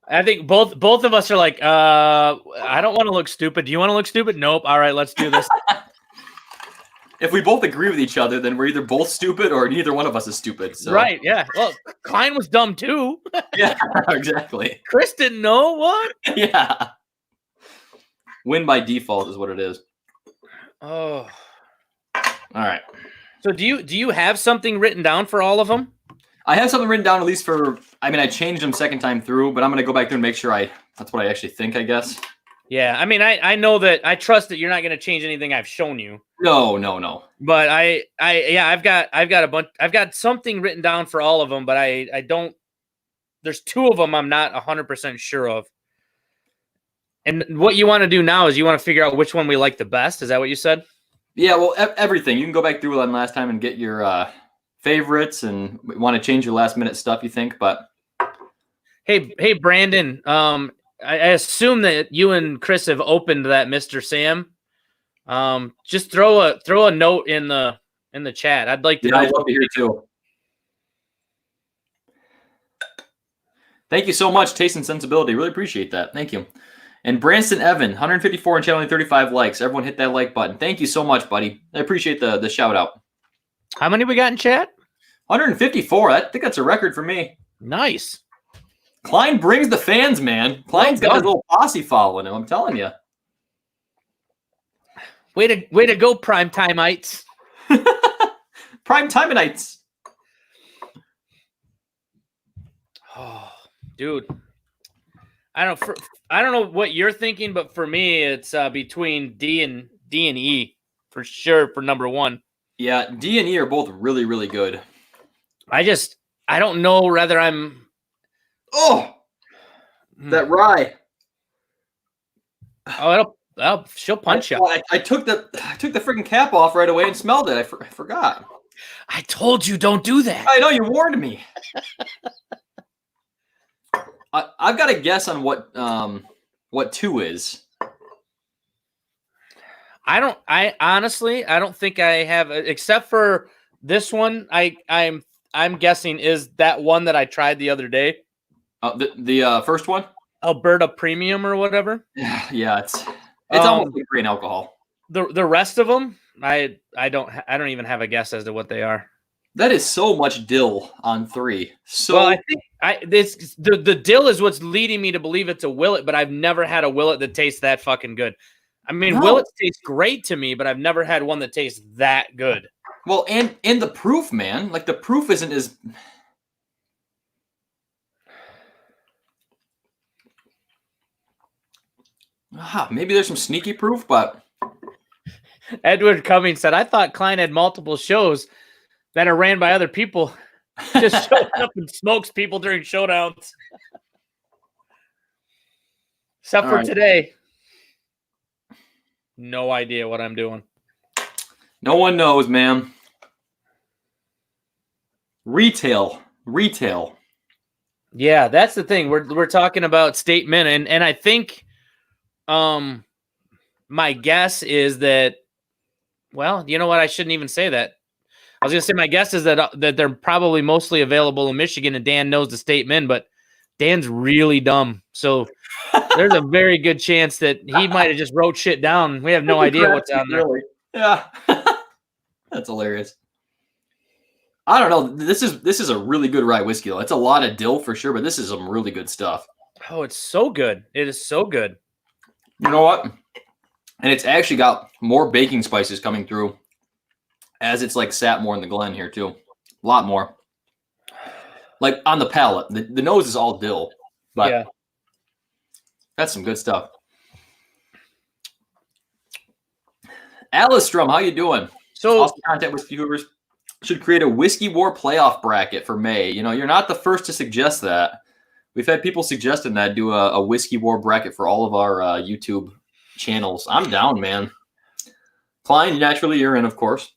I think both of us are like, I don't want to look stupid. Do you want to look stupid? Nope. All right, let's do this. If we both agree with each other, then we're either both stupid or neither one of us is stupid. So. Right, yeah. Well, Cline was dumb too. Yeah, exactly. Chris didn't know what? Yeah. Win by default is what it is. Oh. All right. So do you have something written down for all of them? I have something written down at least for, I changed them second time through, but I'm going to go back through and make sure that's what I actually think, I guess. Yeah, I mean, I know that I trust that you're not going to change anything I've shown you. No. But yeah, I've got a bunch. I've got something written down for all of them, but I don't. There's 2 of them I'm not 100% sure of. And what you want to do now is you want to figure out which one we like the best. Is that what you said? Yeah, well, everything. You can go back through them last time and get your favorites and want to change your last minute stuff, you think, but Hey, Brandon. I assume that you and Chris have opened that Mr. Sam. Just throw a note in the chat. I'd like to know. I'd love to hear too. Thank you so much, Taste and Sensibility. Really appreciate that. Thank you. And Branston Evan, 154 and channel 35 likes. Everyone hit that like button. Thank you so much, buddy. I appreciate the shout out. How many we got in chat? 154. I think that's a record for me. Nice. Cline brings the fans, man. Cline's got his little posse following him. I'm telling you. Way to go, Primetime-ites. Primetime-ites. Oh, dude. I don't know what you're thinking, but for me, it's between D and E for sure for number 1. Yeah, D and E are both really, really good. I don't know whether I'm. Oh, that rye. Oh, she'll punch you. I took the freaking cap off right away and smelled it. I forgot. I told you don't do that. I know, you warned me. I've got a guess on what 2 is. I honestly don't think I have, except for this one. I'm guessing is that one that I tried the other day. The first one, Alberta Premium or whatever. Yeah, it's almost like grain alcohol. The rest of them, I don't even have a guess as to what they are. That is so much dill on 3. So well, I think the dill is what's leading me to believe it's a Willet, but I've never had a Willet that tastes that fucking good. I mean, Willets taste great to me, but I've never had one that tastes that good. Well, and the proof, man, like the proof isn't as. Maybe there's some sneaky proof, but Edward Cummings said, I thought Cline had multiple shows that are ran by other people. Just shows up and smokes people during showdowns. Except for today. No idea what I'm doing. No one knows, man. Retail. Yeah, that's the thing. We're talking about state mint, and I think my guess is that, well, you know what? I shouldn't even say that. I was going to say my guess is that they're probably mostly available in Michigan, and Dan knows the state mint, but Dan's really dumb. So there's a very good chance that he might have just wrote shit down. We have no idea what's on there. Really? Yeah. That's hilarious. I don't know. This is a really good rye whiskey, though. It's a lot of dill for sure, but this is some really good stuff. Oh, it's so good. It is so good. You know what? And it's actually got more baking spices coming through as it's like sat more in the Glen here too. A lot more. Like on the palate. The nose is all dill. But yeah, that's some good stuff. Alistrom, how you doing? So also contact with viewers. Should create a Whiskey War playoff bracket for May. You know, you're not the first to suggest that. We've had people suggesting that do a Whiskey War bracket for all of our YouTube channels. I'm down, man. Cline, naturally, you're in, of course.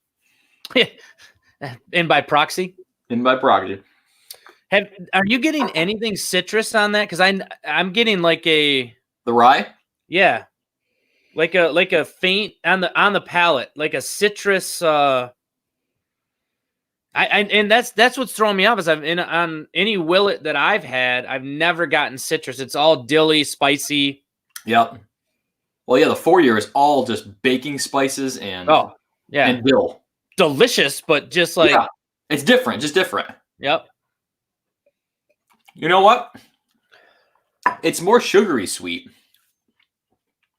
In by proxy. In by proxy. Are you getting anything citrus on that? Because I'm getting like the rye. Yeah, like a faint on the palate, like a citrus. And that's what's throwing me off is on any Willet that I've had, I've never gotten citrus. It's all dilly, spicy. Yep. Well, yeah, the 4-year is all just baking spices and and dill. Delicious, but just like it's different, just different. Yep. You know what? It's more sugary sweet.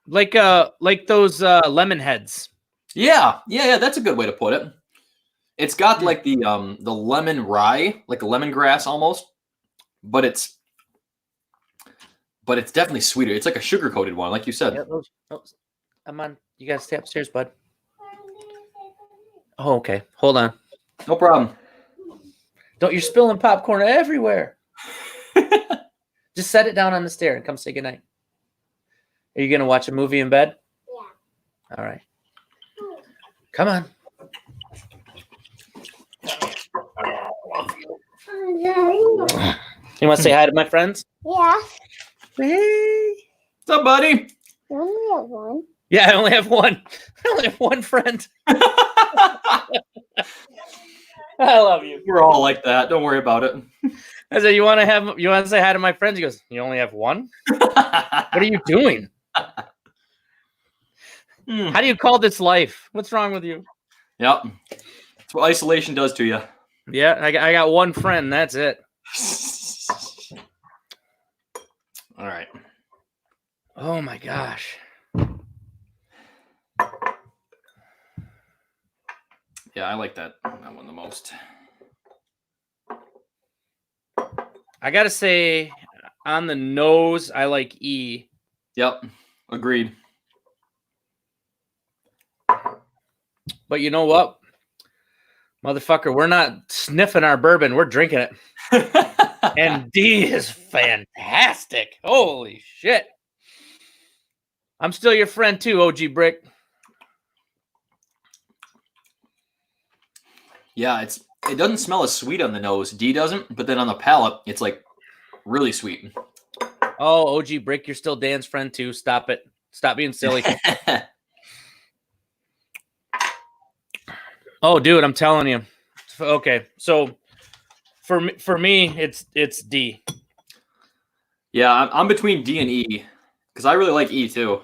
Like those lemon heads. Yeah, that's a good way to put it. It's got like the lemon rye, like a lemongrass almost, but it's but it's definitely sweeter. It's like a sugar coated one, like you said. Yeah, I'm on. You gotta stay upstairs, bud. Oh, okay. Hold on. No problem. Don't you're spilling popcorn everywhere. Just set it down on the stair and come say goodnight. Are you gonna watch a movie in bed? Yeah. All right. Come on. You want to say hi to my friends? Yeah. Hey. What's up, buddy? You only have one. Yeah, I only have one. I only have one friend. I love you. We're all like that. Don't worry about it. I said, you want to say hi to my friends? He goes, you only have one? What are you doing? How do you call this life? What's wrong with you? Yep. That's what isolation does to you. Yeah, I got one friend. That's it. All right. Oh my gosh. Yeah, I like that one the most. I gotta say, on the nose, I like E. Yep. Agreed. But you know what? Motherfucker, we're not sniffing our bourbon. We're drinking it. And D is fantastic. Holy shit. I'm still your friend too, OG Brick. Yeah, it doesn't smell as sweet on the nose. D doesn't, but then on the palate, it's like really sweet. Oh, OG Brick, you're still Dan's friend too. Stop it. Stop being silly. Oh, dude, I'm telling you. Okay, so for me, it's D. Yeah, I'm between D and E because I really like E too.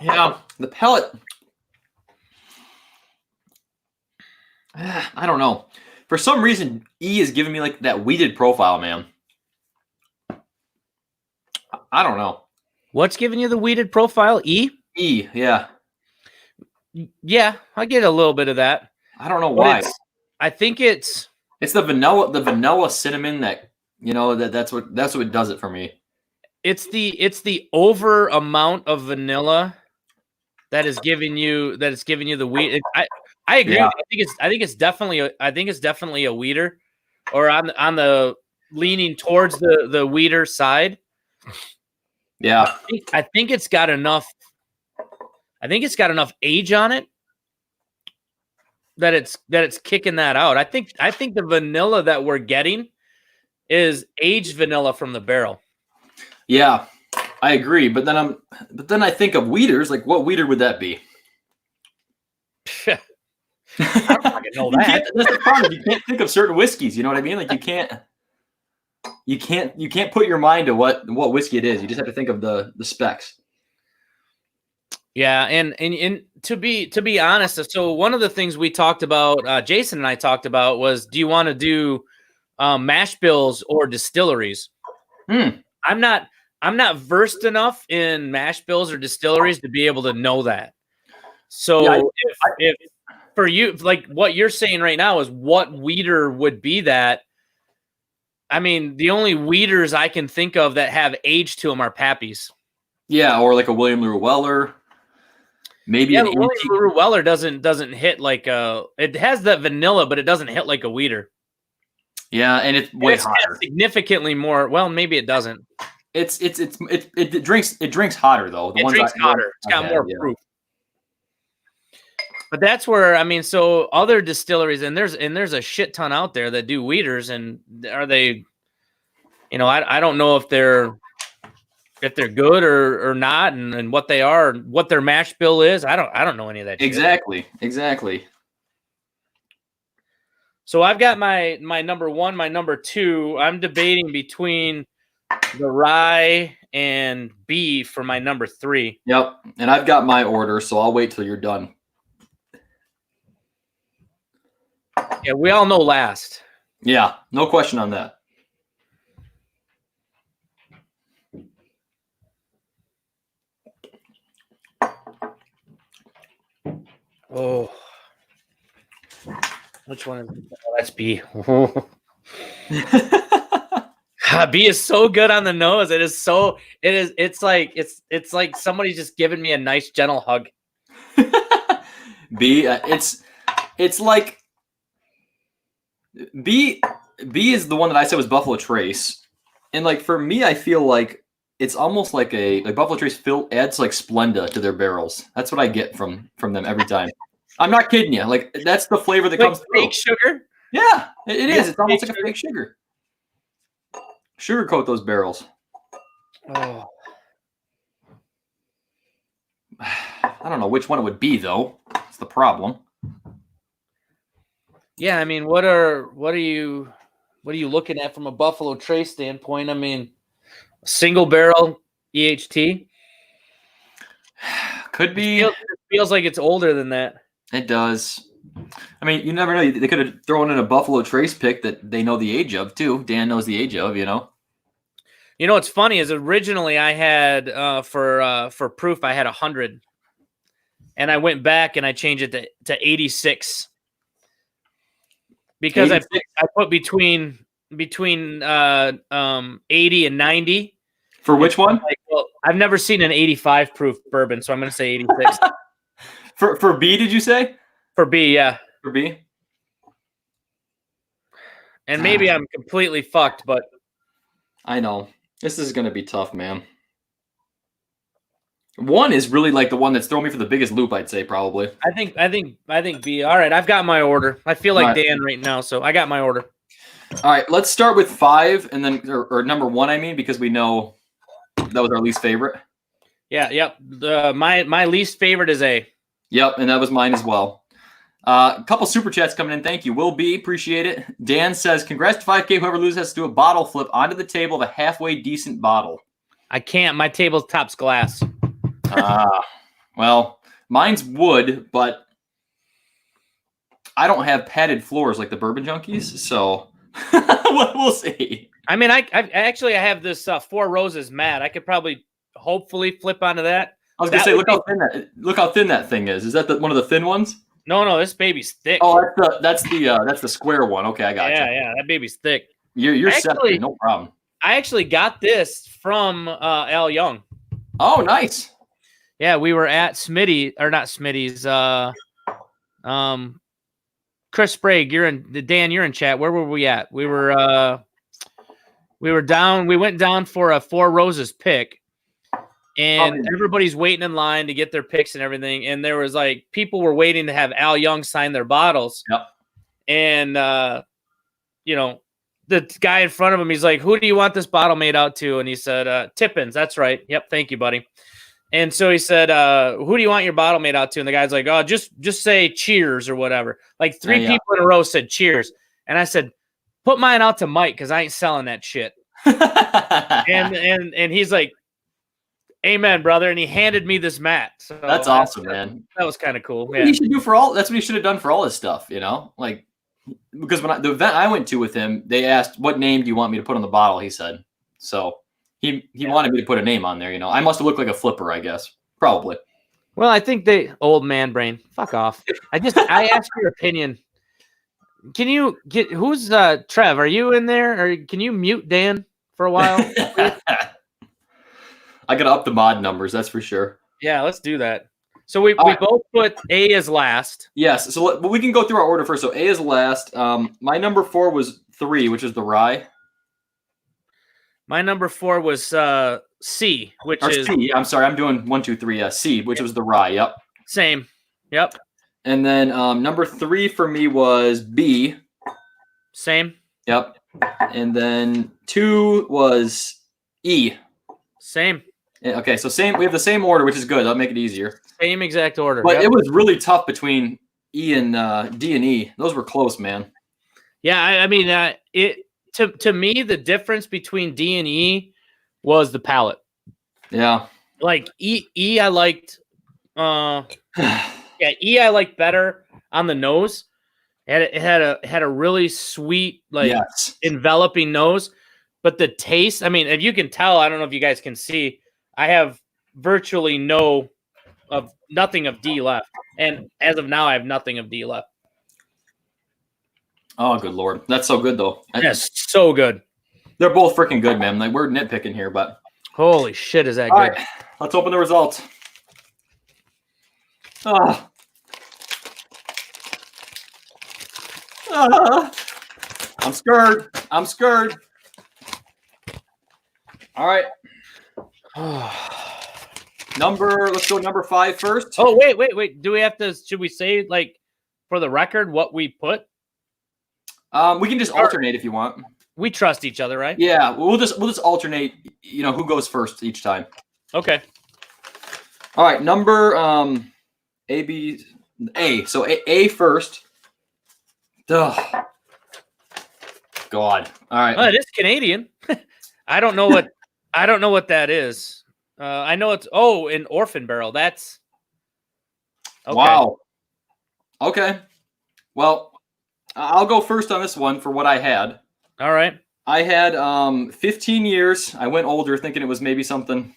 Yeah, the palate. I don't know. For some reason, E is giving me like that weeded profile, man. I don't know. What's giving you the weeded profile? E? E, yeah. Yeah, I get a little bit of that. I don't know why. I think it's the vanilla cinnamon that that's what does it for me. It's the over amount of vanilla that is giving you the wheat. I agree. Yeah. I think it's definitely a weeder, or on the leaning towards the weeder side. Yeah. I think it's got enough. I think it's got enough age on it that it's kicking that out. I think the vanilla that we're getting is aged vanilla from the barrel. Yeah, I agree. But then I think of weeders. Like, what weeder would that be? I don't fucking know that. That's the problem. You can't think of certain whiskeys. You know what I mean? Like, you can't put your mind to what whiskey it is. You just have to think of the specs. Yeah, and to be honest, so one of the things we talked about, Jason and I talked about, was, do you want to do mash bills or distilleries? I'm not versed enough in mash bills or distilleries to be able to know that. So yeah, if for you, like what you're saying right now is what weeder would be that. I mean, the only weeders I can think of that have age to them are Pappies. Yeah, or like a William LaRue Weller. Maybe William LaRue Weller doesn't hit like it has that vanilla, but it doesn't hit like a weeder. Yeah, and it's way hotter. Significantly more. Well, maybe it doesn't. It drinks hotter though. It drinks hotter. It's got more proof. But that's where, I mean, so other distilleries, and there's a shit ton out there that do weeders, and are they, I don't know if they're good or not, and what they are, what their mash bill is. I don't know any of that shit. Exactly. So I've got my number one, my number two. I'm debating between the rye and B for my number three. Yep. And I've got my order, so I'll wait till you're done. Yeah, we all know last. Yeah, no question on that. Oh. Which one is that's B. B is so good on the nose. It's like somebody just giving me a nice gentle hug. B, it's like B is the one that I said was Buffalo Trace. And like for me, I feel like it's almost like Buffalo Trace adds like Splenda to their barrels. That's what I get from them every time. I'm not kidding you. Like that's the flavor that comes through. Fake sugar? Yeah, it is. It's almost like a fake sugar. Sugarcoat those barrels. Oh. I don't know which one it would be though. That's the problem. Yeah, I mean, what are you looking at from a Buffalo Trace standpoint? I mean, single barrel EHT could be. It feels like it's older than that. It does. I mean, you never know. They could have thrown in a Buffalo Trace pick that they know the age of too. Dan knows the age of, You know what's funny is originally I had for proof I had 100, and I went back and I changed it to 86 because 86? I put between 80 and 90. For which one? Like, well, I've never seen an 85 proof bourbon, so I'm going to say 86. For B, did you say? For B, yeah. For B. And maybe I'm completely fucked, but I know. This is going to be tough, man. One is really like the one that's throwing me for the biggest loop, I'd say, probably. I think B. All right, I've got my order. I feel like Dan right now, so I got my order. All right, let's start with 5 and then or number 1, I mean, because we know that was our least favorite. Yeah, yep. My least favorite is A. Yep, and that was mine as well. A couple super chats coming in. Thank you. Will B, appreciate it. Dan says, congrats to 5K. Whoever loses has to do a bottle flip onto the table of a halfway decent bottle. I can't. My tabletop's glass. Well, mine's wood, but I don't have padded floors like the Bourbon Junkies, so we'll see. I mean, I have this 4 Roses mat. I could probably, hopefully, flip onto that. I was gonna say, look how thin that thing is. Is that one of the thin ones? No, this baby's thick. Oh, that's the square one. Okay, I got you. Yeah, that baby's thick. You're set, no problem. I actually got this from Al Young. Oh, nice. Yeah, we were at Smitty, or not Smitty's. Chris Sprague, Dan, you're in chat. Where were we at? We were down. We went down for a 4 Roses pick. And everybody's waiting in line to get their picks and everything. And there was like people were waiting to have Al Young sign their bottles. Yep. And the guy in front of him, he's like, "Who do you want this bottle made out to?" And he said, "Tippins." That's right. Yep. Thank you, buddy. And so he said, "Who do you want your bottle made out to?" And the guy's like, "Oh, just say cheers or whatever." Like 3 people in a row said cheers. And I said, "Put mine out to Mike because I ain't selling that shit." and he's like, "Amen, brother." And he handed me this mat. So that's awesome, man. That was kind of cool. Yeah. That's what he should have done for all his stuff, Like, because the event I went to with him, they asked, "What name do you want me to put on the bottle?" He said. So he wanted me to put a name on there, I must have looked like a flipper, I guess. Probably. Well, I think old man brain. Fuck off. I asked your opinion. Can you get who's Trev? Are you in there? Or can you mute Dan for a while? I gotta up the mod numbers, that's for sure. Yeah, let's do that. So we both put A as last. Yes. So we can go through our order first. So A is last. My number 4 was 3, which is the rye. My number 4 was C, which is C. I'm sorry, I'm doing 1, 2, 3. C, which was the rye. Yep. Same. Yep. And then number 3 for me was B. Same. Yep. And then 2 was E. Same. Okay, so same. We have the same order, which is good. That'll make it easier. Same exact order. But it was really tough between E and D and E. Those were close, man. Yeah, I mean, to me, the difference between D and E was the palate. Yeah. Like E I liked. E I liked better on the nose. It had a really sweet, enveloping nose. But the taste, I mean, if you can tell, I don't know if you guys can see, I have virtually nothing of D left. And as of now, I have nothing of D left. Oh, good Lord. That's so good, though. Yes, so good. They're both freaking good, man. Like, we're nitpicking here, but. Holy shit, is that All good? right, let's open the results. Ah. Ah. I'm scared. I'm scared. All right. Let's go number 5 first. Oh, wait. Do we have to, should we say, like, for the record, what we put? We can just alternate if you want. We trust each other, right? Yeah, we'll just alternate, who goes first each time. Okay. All right, number A. So A first. Ugh. God. All right. Oh, it is Canadian. I don't know what that is. I know it's an orphan barrel. That's okay. Wow. Okay. Well, I'll go first on this one for what I had. All right. I had 15 years. I went older thinking it was maybe something,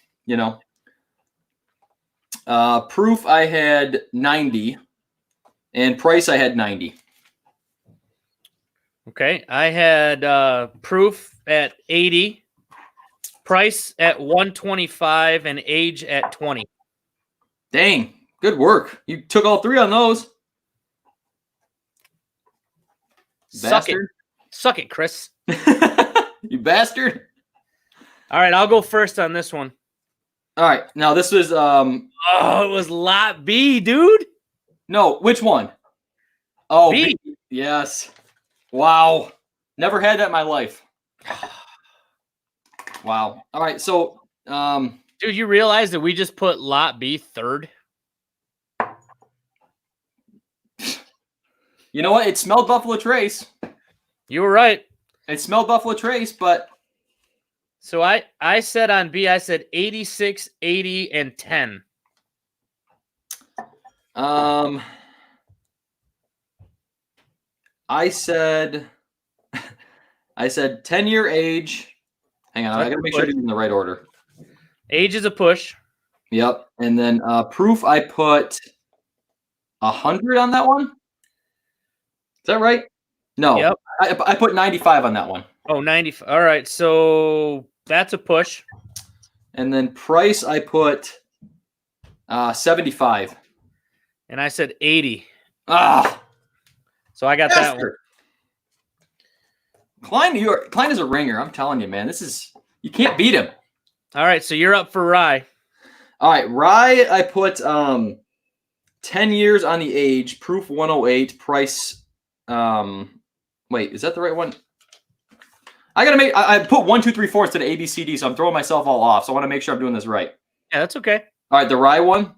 proof I had 90 and price I had 90. Okay. I had proof at 80, price at 125, and age at 20. Dang, good work. You took all 3 on those. Bastard. Suck it, Chris. You bastard. All right, I'll go first on this one. All right. Now this was it was lot B, dude. No, which one? Oh, B. B. Yes. Wow. Never had that in my life. Wow. All right, so dude, you realize that we just put lot B third? You know what? It smelled Buffalo Trace. You were right. It smelled Buffalo Trace, but so I said on B, I said 86, 80, and 10. I said 10-year age. Hang on, I gotta make sure I'm in the right order. Age is a push. Yep. And then proof, I put 100 on that one. Is that right? No. Yep. I put 95 on that one. Oh, 95. All right. So that's a push. And then price, I put 75. And I said 80. Ah. So I got that one. Cline is a ringer. I'm telling you, man. You can't beat him. All right. So you're up for rye. All right. Rye, I put 10 years on the age, proof 108, price. Wait, is that the right one? I put 1, 2, 3, 4 instead of A, B, C, D, so I'm throwing myself all off. So I want to make sure I'm doing this right. Yeah, that's okay. All right, the rye one.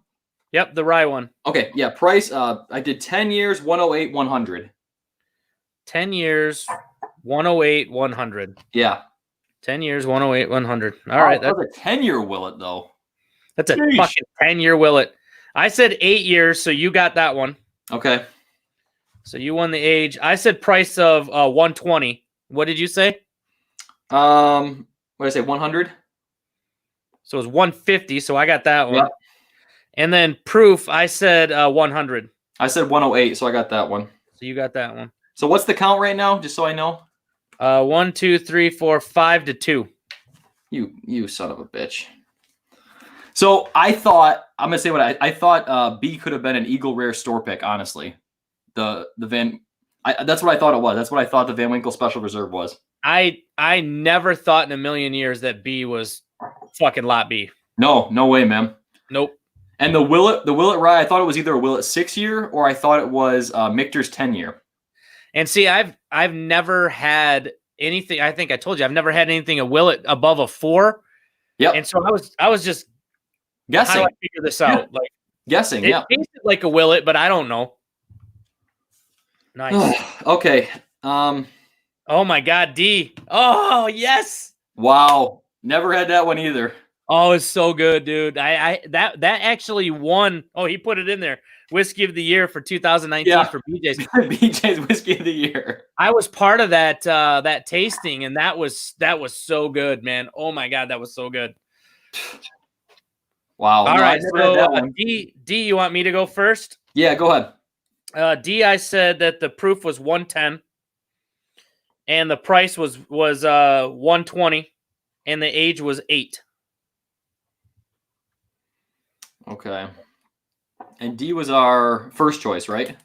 Yep, the rye one. Okay, yeah, price. I did 10 years, 108, 100. 10 years, 108, 100. Yeah. 10 years, 108, 100. All right. That's a 10-year Willet, though. That's a fucking 10-year Willet. I said 8 years, so you got that one. Okay. So you won the age. I said price of 120. What did you say? What did I say? 100. So it was 150. So I got that one. Yep. And then proof, I said 100. I said 108, so I got that one. So you got that one. So what's the count right now, just so I know? 1, 2, 3, 4, 5 to 2. You son of a bitch. So I'm gonna say what I thought. B could have been an Eagle Rare store pick. Honestly, that's what I thought it was. That's what I thought the Van Winkle Special Reserve was. I never thought in a million years that B was fucking lot B. No way, man. Nope. And the Willet Rye, I thought it was either a Willet 6-year or I thought it was Michter's 10-year. And see, I've never had anything. I think I told you I've never had anything a Willet above a 4. Yep. And so I was just guessing. How do I figure this out? Yeah. Guessing. It tasted like a Willet, but I don't know. Nice. Okay. Oh my God, D. Oh yes. Wow. Never had that one either. Oh, it's so good, dude. That actually won. Oh, he put it in there. Whiskey of the Year for 2019 for BJ's. BJ's Whiskey of the Year. I was part of that tasting, and that was so good, man. Oh my God, that was so good. Wow. All right, so D, you want me to go first? Yeah, go ahead. D, I said that the proof was 110. and the price was 120, and the age was 8. Okay. And D was our first choice, right?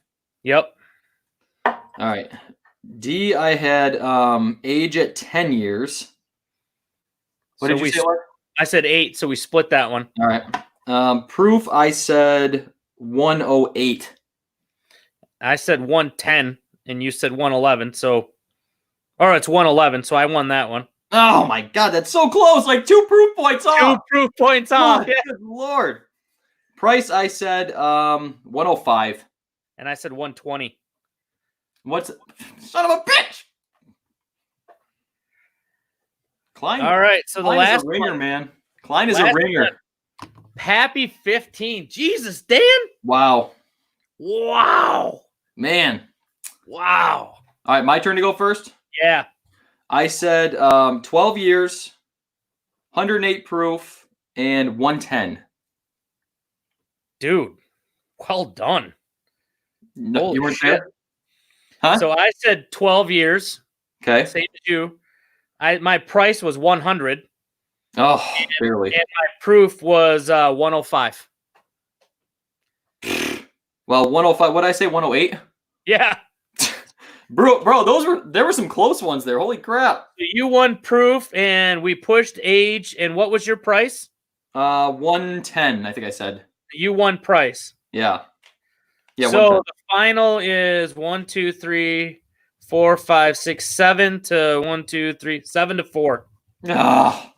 Yep. All right. D, I had age at 10 years. What did you say? I said 8, so we split that one. All right. Proof, I said 108. I said 110, and you said 111. So, or it's 111. So I won that one. Oh my God, that's so close! Like 2 proof points off. 2 proof points off. God, good Lord. Price, I said 105. And I said 120. What's son of a bitch? Cline. All right, so the Cline last is a ringer, one, man. Cline is a ringer. One. Happy 15. Jesus, Dan. Wow. Wow. Man. Wow. All right, my turn to go first. Yeah. I said 12 years, 108 proof, and 110. Dude, well done. No, you weren't there? Huh? So I said 12 years. Okay. Same as you. My price was 100. Oh, barely. And my proof was 105. Well, 105. What did I say? 108? Yeah. Bro, there were some close ones there. Holy crap. You won proof, and we pushed age. And what was your price? 110, I think I said. You won price. Yeah. Yeah. So the final is 1, 2, 3, 4, 5, 6, 7 to 1, 2, 3, 7 to 4. Oh.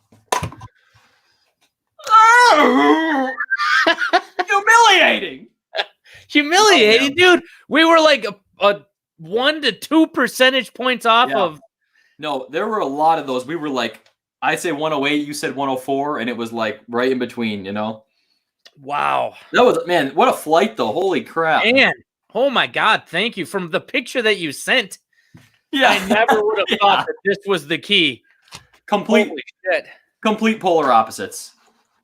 Humiliating. Humiliating, dude. We were like a 1 to 2 percentage points off of. No, there were a lot of those. We were like, I say 108, you said 104, and it was like right in between, you know? Wow. That was, man, what a flight though. Holy crap. Man, oh my God, thank you. From the picture that you sent, yeah. I never would have thought that this was the key. Complete polar opposites.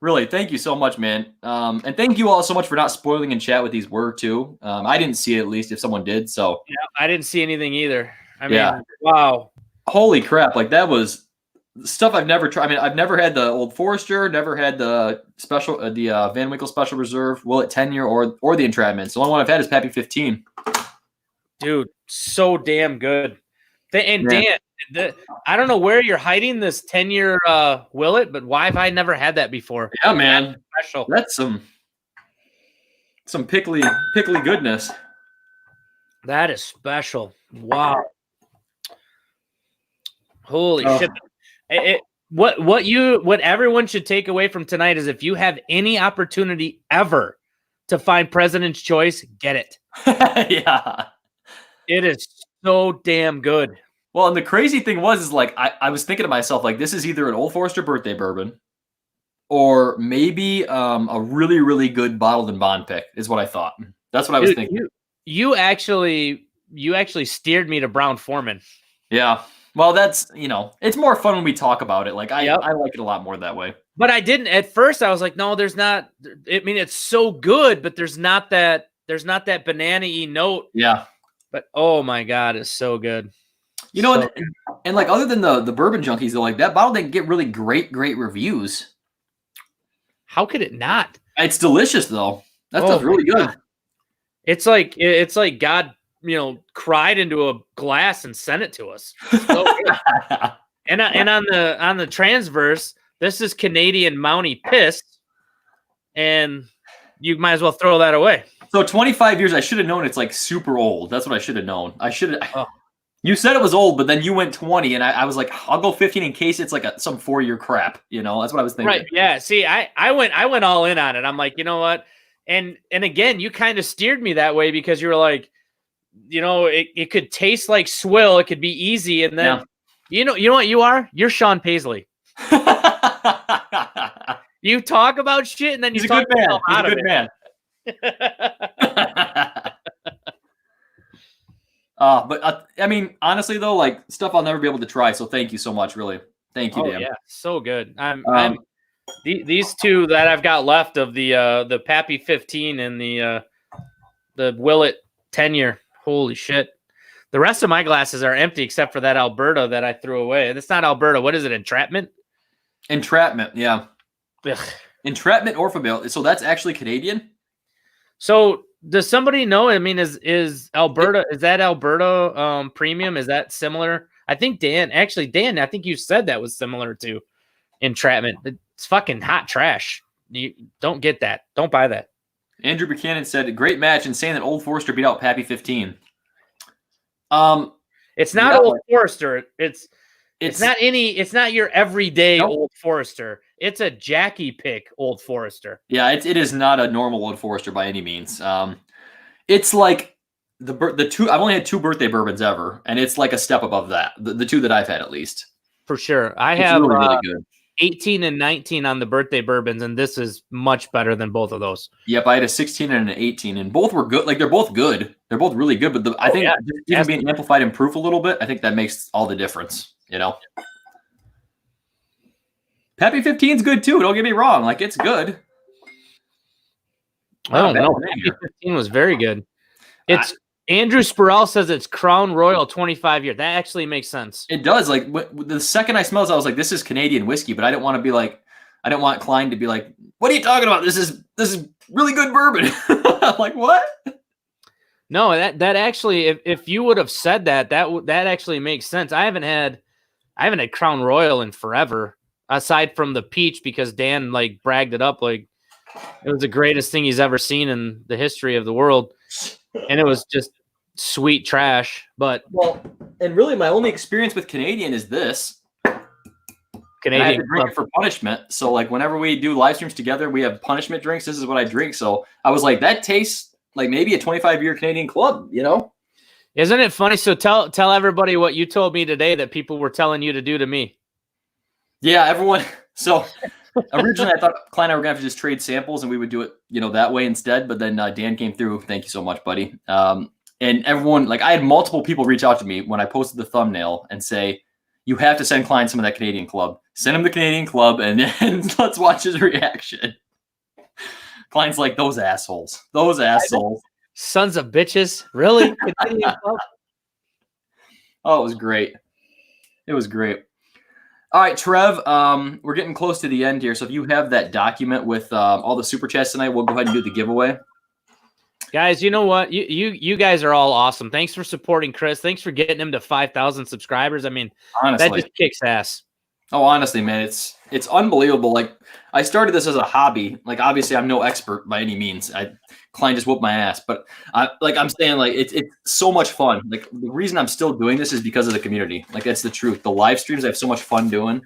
Really, thank you so much, man. And thank you all so much for not spoiling in chat what these were too. I didn't see it, at least if someone did. So yeah, I didn't see anything either. I mean, wow. Holy crap. Like that was stuff I've never tried. I mean, I've never had the Old Forester, never had the special, the Van Winkle Special Reserve, Willet 10-year, or the Entrapment. So the only one I've had is Pappy 15. Dude, so damn good. And Dan, I don't know where you're hiding this 10-year Willet, but why have I never had that before? Yeah, man. That's special. That's some pickly goodness. That is special. Wow. Holy shit. What everyone should take away from tonight is if you have any opportunity ever to find President's Choice, get it. Yeah. It is so damn good. Well, and the crazy thing is like I was thinking to myself, like, this is either an Old Forester birthday bourbon or maybe a really, really good bottled and bond pick is what I thought. That's what I was thinking. You actually steered me to Brown Foreman. Yeah. Well, that's, it's more fun when we talk about it. Like I like it a lot more that way. But I didn't at first. I was like, no, there's not. I mean, it's so good, but there's not that banana-y note. Yeah. But oh my God, it's so good. And like other than the Bourbon Junkies, though, like that bottle didn't get really great reviews. How could it not? It's delicious though. That stuff's really good. It's like God, cried into a glass and sent it to us. So and on the transverse, this is Canadian Mountie Piss, and you might as well throw that away. So 25 years, I should have known it's like super old. That's what I should have known. You said it was old, but then you went 20, and I was like, I'll go 15 in case it's like some 4-year crap. That's what I was thinking. Right? Yeah. See, I went all in on it. I'm like, you know what? And again, you kind of steered me that way because you were like, it could taste like swill. It could be easy, and then you know what you are? You're Sean Paisley. You talk about shit, and then you talk yourself out of it. He's a good man. But I mean, honestly though, like stuff I'll never be able to try. So thank you so much, really. Thank you, Dan. Yeah, so good. These two that I've got left of the Pappy 15 and the Willet 10-year. Holy shit, The rest of my glasses are empty except for that Alberta that I threw away. That's not Alberta. What is it? Entrapment? Entrapment, yeah. Ugh. Entrapment Orphabale. So that's actually Canadian? So does somebody know? I mean, is Alberta, is that Alberta premium? Is that similar? I think Dan, I think you said that was similar to Entrapment. It's fucking hot trash. You don't get that. Don't buy that. Andrew Buchanan said, great match and saying that Old Forester beat out Pappy 15. It's not Old Forester. It's not your everyday Old Forester. It's a Jackie pick Old Forester. Yeah, it is not a normal Old Forester by any means. It's like the two. I've only had 2 birthday bourbons ever, and it's like a step above that. The 2 that I've had, at least. For sure. It's have really good. 18 and 19 on the birthday bourbons, and this is much better than both of those. Yep, I had a 16 and an 18, and both were good. Like, they're both good. They're both really good, but I think even being amplified in proof a little bit, I think that makes all the difference, you know? Pappy 15 is good, too. Don't get me wrong. Like, it's good. I don't know. Pappy 15 was very good. It's Andrew Spurrell says it's Crown Royal 25 year. That actually makes sense. It does. Like, the second I smelled it, I was like, this is Canadian whiskey, but I didn't want to be like, I didn't want Cline to be like, what are you talking about? This is really good bourbon. I'm like, what? No, that actually, if you would have said that actually makes sense. I haven't had Crown Royal in forever, aside from the peach, because Dan like bragged it up like it was the greatest thing he's ever seen in the history of the world. And it was just sweet trash. But and really my only experience with Canadian is this. Canadian. I had to drink it for punishment. So like whenever we do live streams together, we have punishment drinks. This is what I drink. So I was like, that tastes like maybe a 25-year Canadian club, you know? Isn't it funny? So tell everybody what you told me today that people were telling you to do to me. Yeah, everyone. So originally I thought Cline and I were going to have to just trade samples and we would do it, you know, that way instead. But then Dan came through. Thank you so much, buddy. And everyone, like I had multiple people reach out to me when I posted the thumbnail and say, you have to send Cline some of that Canadian club. Send him the Canadian club and let's watch his reaction. Cline's like, those assholes. Those assholes. Sons of bitches. Really? Canadian club? Oh, it was great. It was great. All right, Trev, we're getting close to the end here. So if you have that document with all the super chats tonight, we'll go ahead and do the giveaway. Guys, you know what? You guys are all awesome. Thanks for supporting Chris. Thanks for getting him to 5,000 subscribers. I mean, honestly, that just kicks ass. Oh, honestly, man, it's unbelievable. Like, I started this as a hobby. Like, obviously, I'm no expert by any means. Cline just whooped my ass, but I'm saying, like, it's so much fun. Like, the reason I'm still doing this is because of the community. Like, that's the truth. The live streams, I have so much fun doing.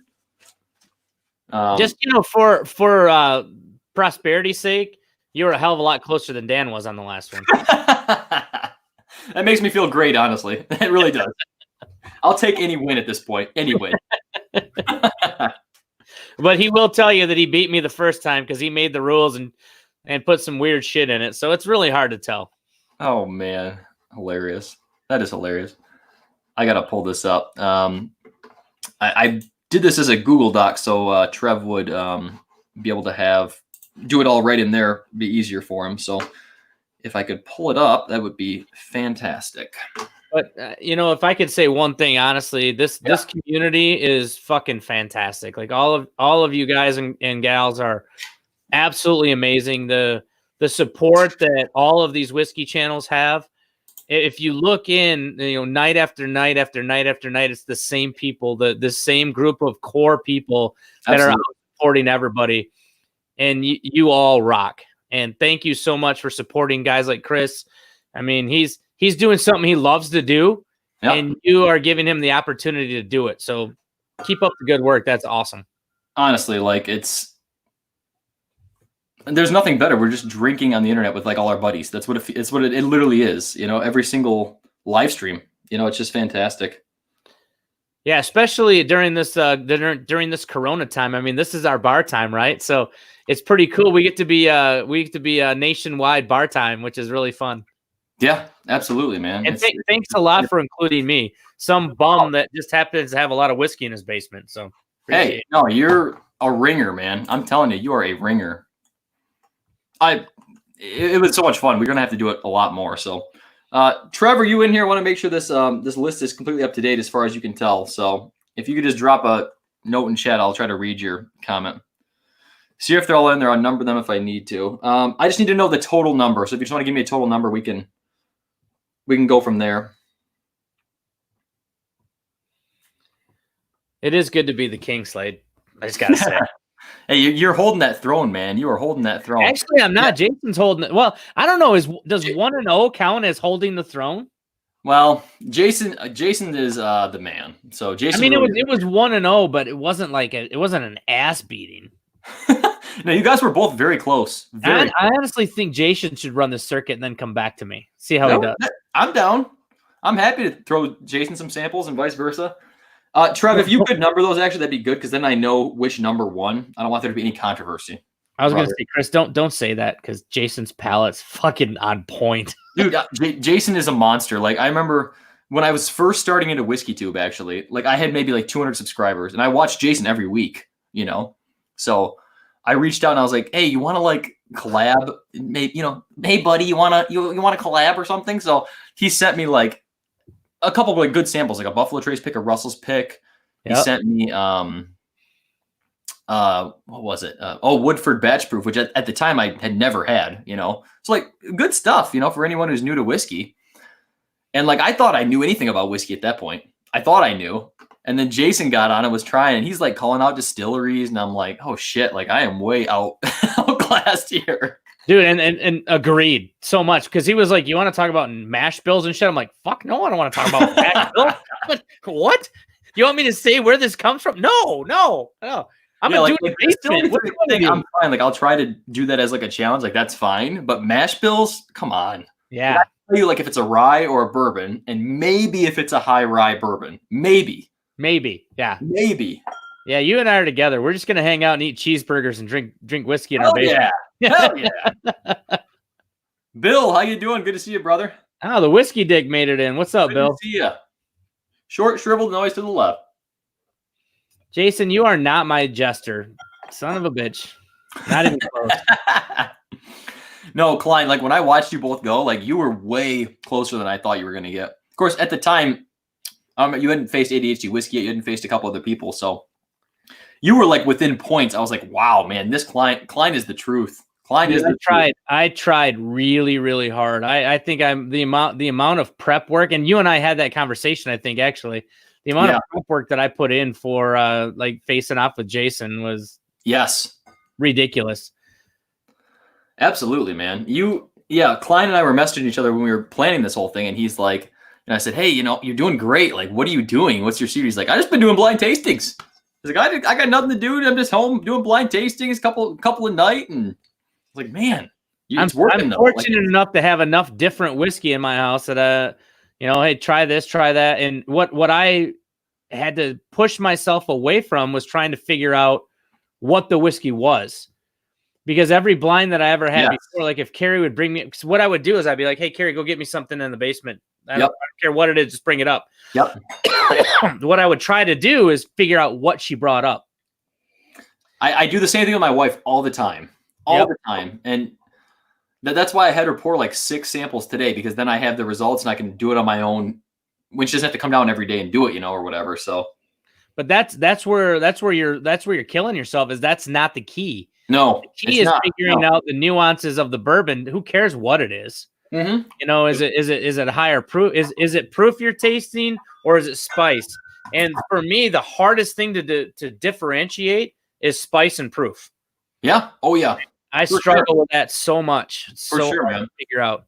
Just for prosperity's sake, you were a hell of a lot closer than Dan was on the last one. That makes me feel great, honestly. It really does. I'll take any win at this point. Any win. But he will tell you that he beat me the first time because he made the rules and put some weird shit in it. So it's really hard to tell. Oh, man. Hilarious. That is hilarious. I got to pull this up. I did this as a Google Doc, so Trev would be able to do it all right in there. Be easier for him. So if I could pull it up, that would be fantastic. But, if I could say one thing, honestly, this community is fucking fantastic. Like all of you guys and gals are absolutely amazing. The support that all of these whiskey channels have, if you look in, night after night after night after night, it's the same people, the same group of core people that are out supporting everybody. And you all rock. And thank you so much for supporting guys like Chris. I mean, he's doing something he loves to do, and you are giving him the opportunity to do it. So keep up the good work. That's awesome. Honestly, like there's nothing better. We're just drinking on the internet with like all our buddies. That's what it literally is. Every single live stream. It's just fantastic. Yeah, especially during this Corona time. I mean, this is our bar time, right? So it's pretty cool. We get to be nationwide bar time, which is really fun. Yeah, absolutely, man. And thanks a lot for including me. Some bum that just happens to have a lot of whiskey in his basement. So hey, no, you're a ringer, man. I'm telling you, you are a ringer. It was so much fun. We're gonna have to do it a lot more. So Trevor, you in here? I want to make sure this this list is completely up to date as far as you can tell. So if you could just drop a note in chat, I'll try to read your comment. See if they're all in there. I'll number them if I need to. I just need to know the total number. So if you just want to give me a total number, we can go from there. It is good to be the king, Slade. I just gotta say. Hey, you're holding that throne, man. You are holding that throne. Actually, I'm not. Yeah. Jason's holding it. Well, I don't know. Does 1-0 count as holding the throne? Well, Jason is the man. So Jason. I mean, it was 1-0, but it wasn't like it wasn't an ass beating. No, you guys were both very close. I honestly think Jason should run the circuit and then come back to me. See how he does. I'm down. I'm happy to throw Jason some samples and vice versa. Trev, if you could number those, actually, that'd be good because then I know which number won. I don't want there to be any controversy. I was going to say, Chris, don't say that because Jason's palette's fucking on point. Dude, Jason is a monster. Like, I remember when I was first starting into WhiskeyTube, actually, like I had maybe like 200 subscribers and I watched Jason every week, you know? So I reached out and I was like, hey, you want to like collab? Maybe, you know, hey buddy, you want to collab or something? So he sent me like a couple of like good samples, like a Buffalo Trace pick, a Russell's pick. He sent me what was it? Woodford Batch Proof, which at the time I had never had, you know. It's like good stuff, you know, for anyone who's new to whiskey. And like I thought I knew anything about whiskey at that point. I thought I knew. And then Jason got on and was trying, and he's like calling out distilleries, and I'm like, oh shit, like I am way outclassed here. Dude, and agreed so much because he was like, you want to talk about mash bills and shit? I'm like, fuck no, I don't want to talk about mash bills. Like, what? You want me to say where this comes from? No. I'm gonna do it. I'm fine. Like I'll try to do that as like a challenge. Like that's fine. But mash bills, come on. Yeah. Like, I tell you, like if it's a rye or a bourbon, and maybe if it's a high rye bourbon, maybe. Yeah. Maybe. Yeah, you and I are together. We're just gonna hang out and eat cheeseburgers and drink whiskey in our basement. Yeah. Hell yeah. Bill, how you doing? Good to see you, brother. Oh, the whiskey dick made it in. What's up, Good Bill? to see you. Short, shriveled noise to the left. Jason, you are not my jester. Son of a bitch. Not even close. No, Cline, like when I watched you both go, like you were way closer than I thought you were going to get. Of course, at the time, you hadn't faced ADHD whiskey yet. You hadn't faced a couple other people. So you were like within points. I was like, wow, man, this Cline is the truth. I tried really, really hard. I think I'm the amount of prep work, and you and I had that conversation, I think, actually. The amount of prep work that I put in for like facing off with Jason was ridiculous. Absolutely, man. Cline and I were messaging each other when we were planning this whole thing, and he's like, and I said, hey, you know, you're doing great. Like, what are you doing? What's your series? Like, I just been doing blind tastings. He's like, I got nothing to do. I'm just home doing blind tastings, couple of night, and like, man, I'm fortunate enough to have enough different whiskey in my house that you know, hey, try this, try that. And what I had to push myself away from was trying to figure out what the whiskey was. Because every blind that I ever had before, like if Carrie would bring me, what I would do is I'd be like, hey, Carrie, go get me something in the basement. I don't care what it is, just bring it up. Yep. What I would try to do is figure out what she brought up. I do the same thing with my wife all the time. All the time. And that's why I had her pour like 6 samples today, because then I have the results and I can do it on my own when she doesn't have to come down every day and do it, you know, or whatever. So, but that's where you're killing yourself. Is that's not the key. No, the key is figuring out the nuances of the bourbon. Who cares what it is? Mm-hmm. You know, is it higher proof? Is it proof you're tasting, or is it spice? And for me, the hardest thing to differentiate is spice and proof. Yeah. Oh yeah. I struggle with that so much. It's for so sure, hard man. to figure out.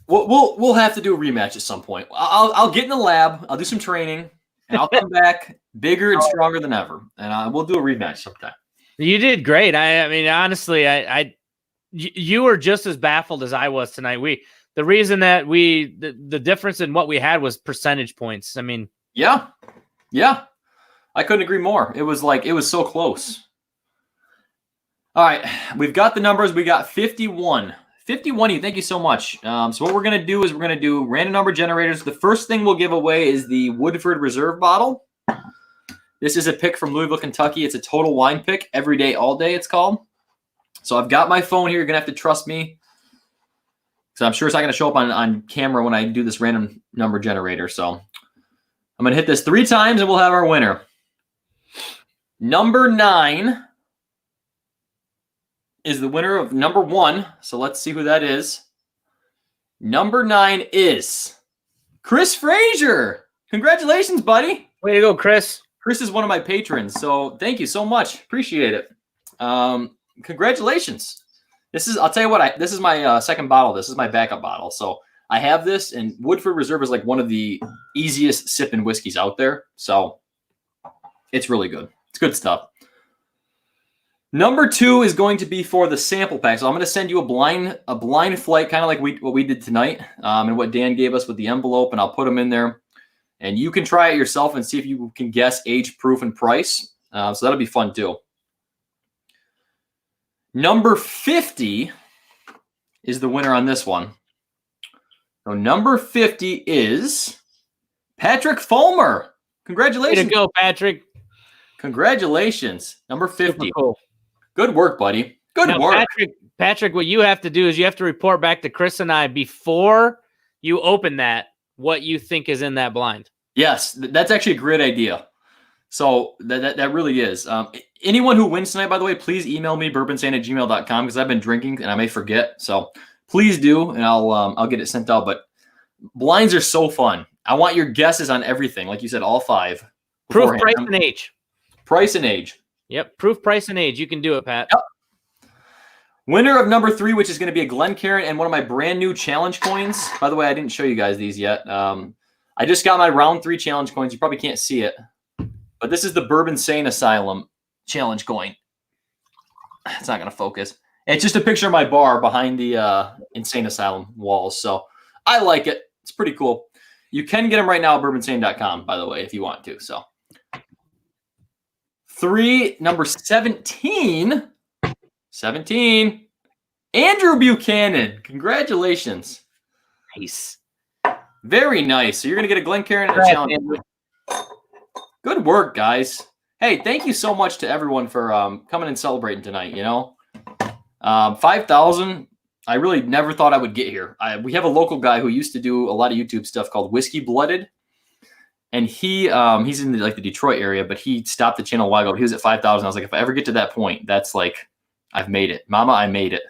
We'll have to do a rematch at some point. I'll get in the lab. I'll do some training, and I'll come back bigger and stronger than ever. And we'll do a rematch sometime. You did great. I mean, honestly, you were just as baffled as I was tonight. The reason that the difference in what we had was percentage points. I mean, yeah, I couldn't agree more. It was so close. All right, we've got the numbers. We got 51. 51, thank you so much. So what we're going to do is we're going to do random number generators. The first thing we'll give away is the Woodford Reserve bottle. This is a pick from Louisville, Kentucky. It's a total wine pick, every day, all day, it's called. So I've got my phone here. You're going to have to trust me. So I'm sure it's not going to show up on camera when I do this random number generator. So I'm going to hit this 3 times and we'll have our winner. Number 9 is the winner of number 1. So let's see who that is. Number 9 is Chris Frazier. Congratulations, buddy. Way to go, Chris. Chris is one of my patrons. So thank you so much. Appreciate it. Congratulations. I'll tell you what, this is my second bottle. This is my backup bottle. So I have this, and Woodford Reserve is like one of the easiest sipping whiskeys out there. So it's really good. It's good stuff. Number 2 is going to be for the sample pack. So I'm going to send you a blind flight, kind of like what we did tonight, and what Dan gave us with the envelope, and I'll put them in there. And you can try it yourself and see if you can guess age, proof, and price. So that'll be fun too. Number 50 is the winner on this one. So number 50 is Patrick Fulmer. Congratulations. Way to go, Patrick. Congratulations. Number 50. Super cool. Good work, buddy. Good work. Patrick, what you have to do is you have to report back to Chris and I before you open that, what you think is in that blind. Yes, that's actually a great idea. So that really is. Anyone who wins tonight, by the way, please email me, bourbinsane@gmail.com, because I've been drinking and I may forget. So please do, and I'll get it sent out. But blinds are so fun. I want your guesses on everything. Like you said, all 5. Proof, price, and age. Price and age. Yep, proof, price, and age. You can do it, Pat. Yep. Winner of number 3, which is going to be a Glencairn and one of my brand new challenge coins. By the way, I didn't show you guys these yet. I just got my round 3 challenge coins. You probably can't see it. But this is the Bourbinsane Asylum challenge coin. It's not going to focus. It's just a picture of my bar behind the Insane Asylum walls. So I like it. It's pretty cool. You can get them right now at bourbinsane.com, by the way, if you want to. So 3, number 17. 17. Andrew Buchanan. Congratulations. Nice. Very nice. So you're going to get a Glencairn and a challenge. Good work, guys. Hey, thank you so much to everyone for coming and celebrating tonight, 5,000. I really never thought I would get here. We have a local guy who used to do a lot of YouTube stuff called Whiskey Blooded. And he's in the Detroit area, but he stopped the channel a while ago. He was at 5,000. I was like, if I ever get to that point, that's like, I've made it. Mama, I made it,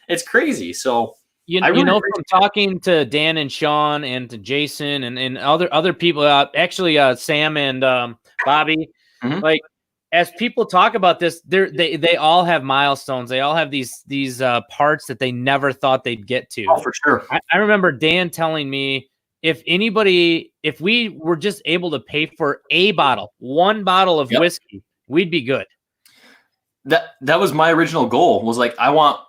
It's crazy. So from talking to Dan and Sean and to Jason and other people, actually Sam and Bobby, like as people talk about this, they all have milestones. They all have these parts that they never thought they'd get to. Oh, for sure. I remember Dan telling me if we were just able to pay for one bottle of whiskey, we'd be good. That was my original goal. Was like,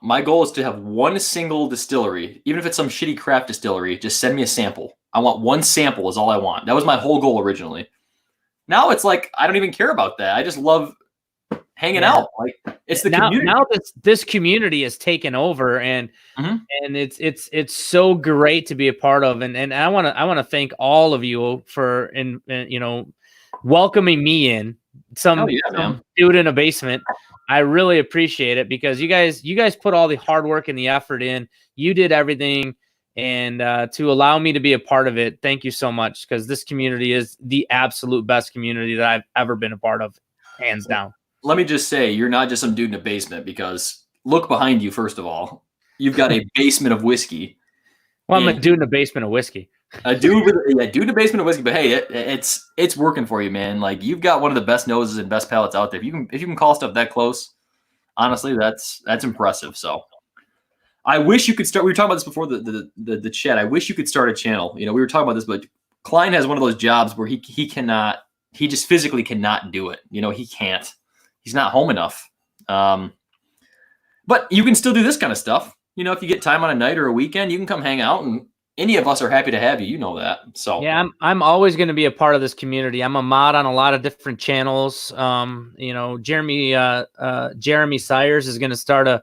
my goal is to have one single distillery, even if it's some shitty craft distillery, just send me a sample. I want one sample is all I want. That was my whole goal originally. Now it's like, I don't even care about that. I just love hanging out. Like it's the community. Now this community has taken over and it's so great to be a part of. And I want to thank all of you for welcoming me in. Some dude in a basement. I really appreciate it because you guys put all the hard work and the effort in. You did everything, and to allow me to be a part of it, thank you so much, because this community is the absolute best community that I've ever been a part of, hands down. Let me just say, you're not just some dude in a basement, because look behind you, first of all. You've got a basement of whiskey. Well, I'm a dude in a basement of whiskey. A dude in a basement of whiskey, but hey, it's working for you, man. Like you've got one of the best noses and best palates out there. If you can call stuff that close, honestly, that's impressive. So I wish you could start. We were talking about this before the chat. I wish you could start a channel. We were talking about this, but Cline has one of those jobs where he just physically cannot do it. He can't. He's not home enough. But you can still do this kind of stuff. If you get time on a night or a weekend, you can come hang out, and any of us are happy to have you. You know that. So yeah, I'm always going to be a part of this community. I'm a mod on a lot of different channels. Jeremy Sires is going to start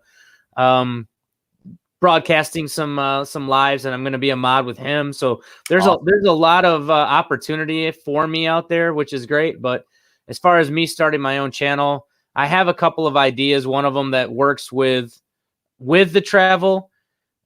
broadcasting some lives, and I'm going to be a mod with him. So there's a lot of opportunity for me out there, which is great. But as far as me starting my own channel, I have a couple of ideas. One of them that works with the travel.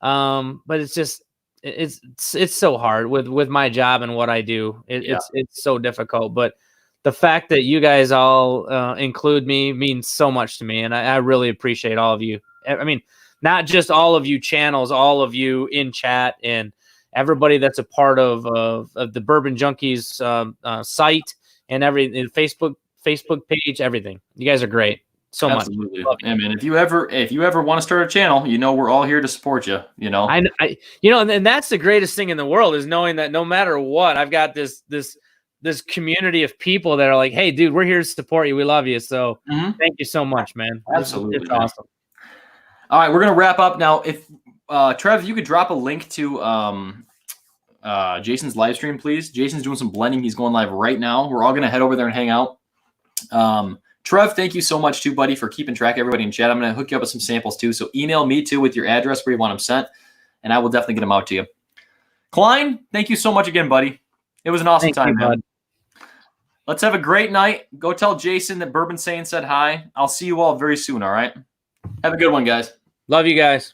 But it's just it's so hard with my job and what I do. It's so difficult. But the fact that you guys all include me means so much to me, and I really appreciate all of you. I mean, not just all of you channels, all of you in chat, and everybody that's a part of the Bourbon Junkies site and everything, Facebook page, everything. You guys are great. So Absolutely. much. I mean, if you ever want to start a channel, we're all here to support you. And that's the greatest thing in the world is knowing that no matter what, I've got this community of people that are like, hey, dude, we're here to support you. We love you. So thank you so much, man. Absolutely. It's awesome. All right, we're going to wrap up now. If Trev, you could drop a link to Jason's live stream, please. Jason's doing some blending. He's going live right now. We're all going to head over there and hang out. Trev, thank you so much too, buddy, for keeping track of everybody in chat. I'm going to hook you up with some samples too. So email me too with your address where you want them sent, and I will definitely get them out to you. Cline, thank you so much again, buddy. It was an awesome time, man. Let's have a great night. Go tell Jason that Bourbinsane said hi. I'll see you all very soon, all right? Have a good one, guys. Love you guys.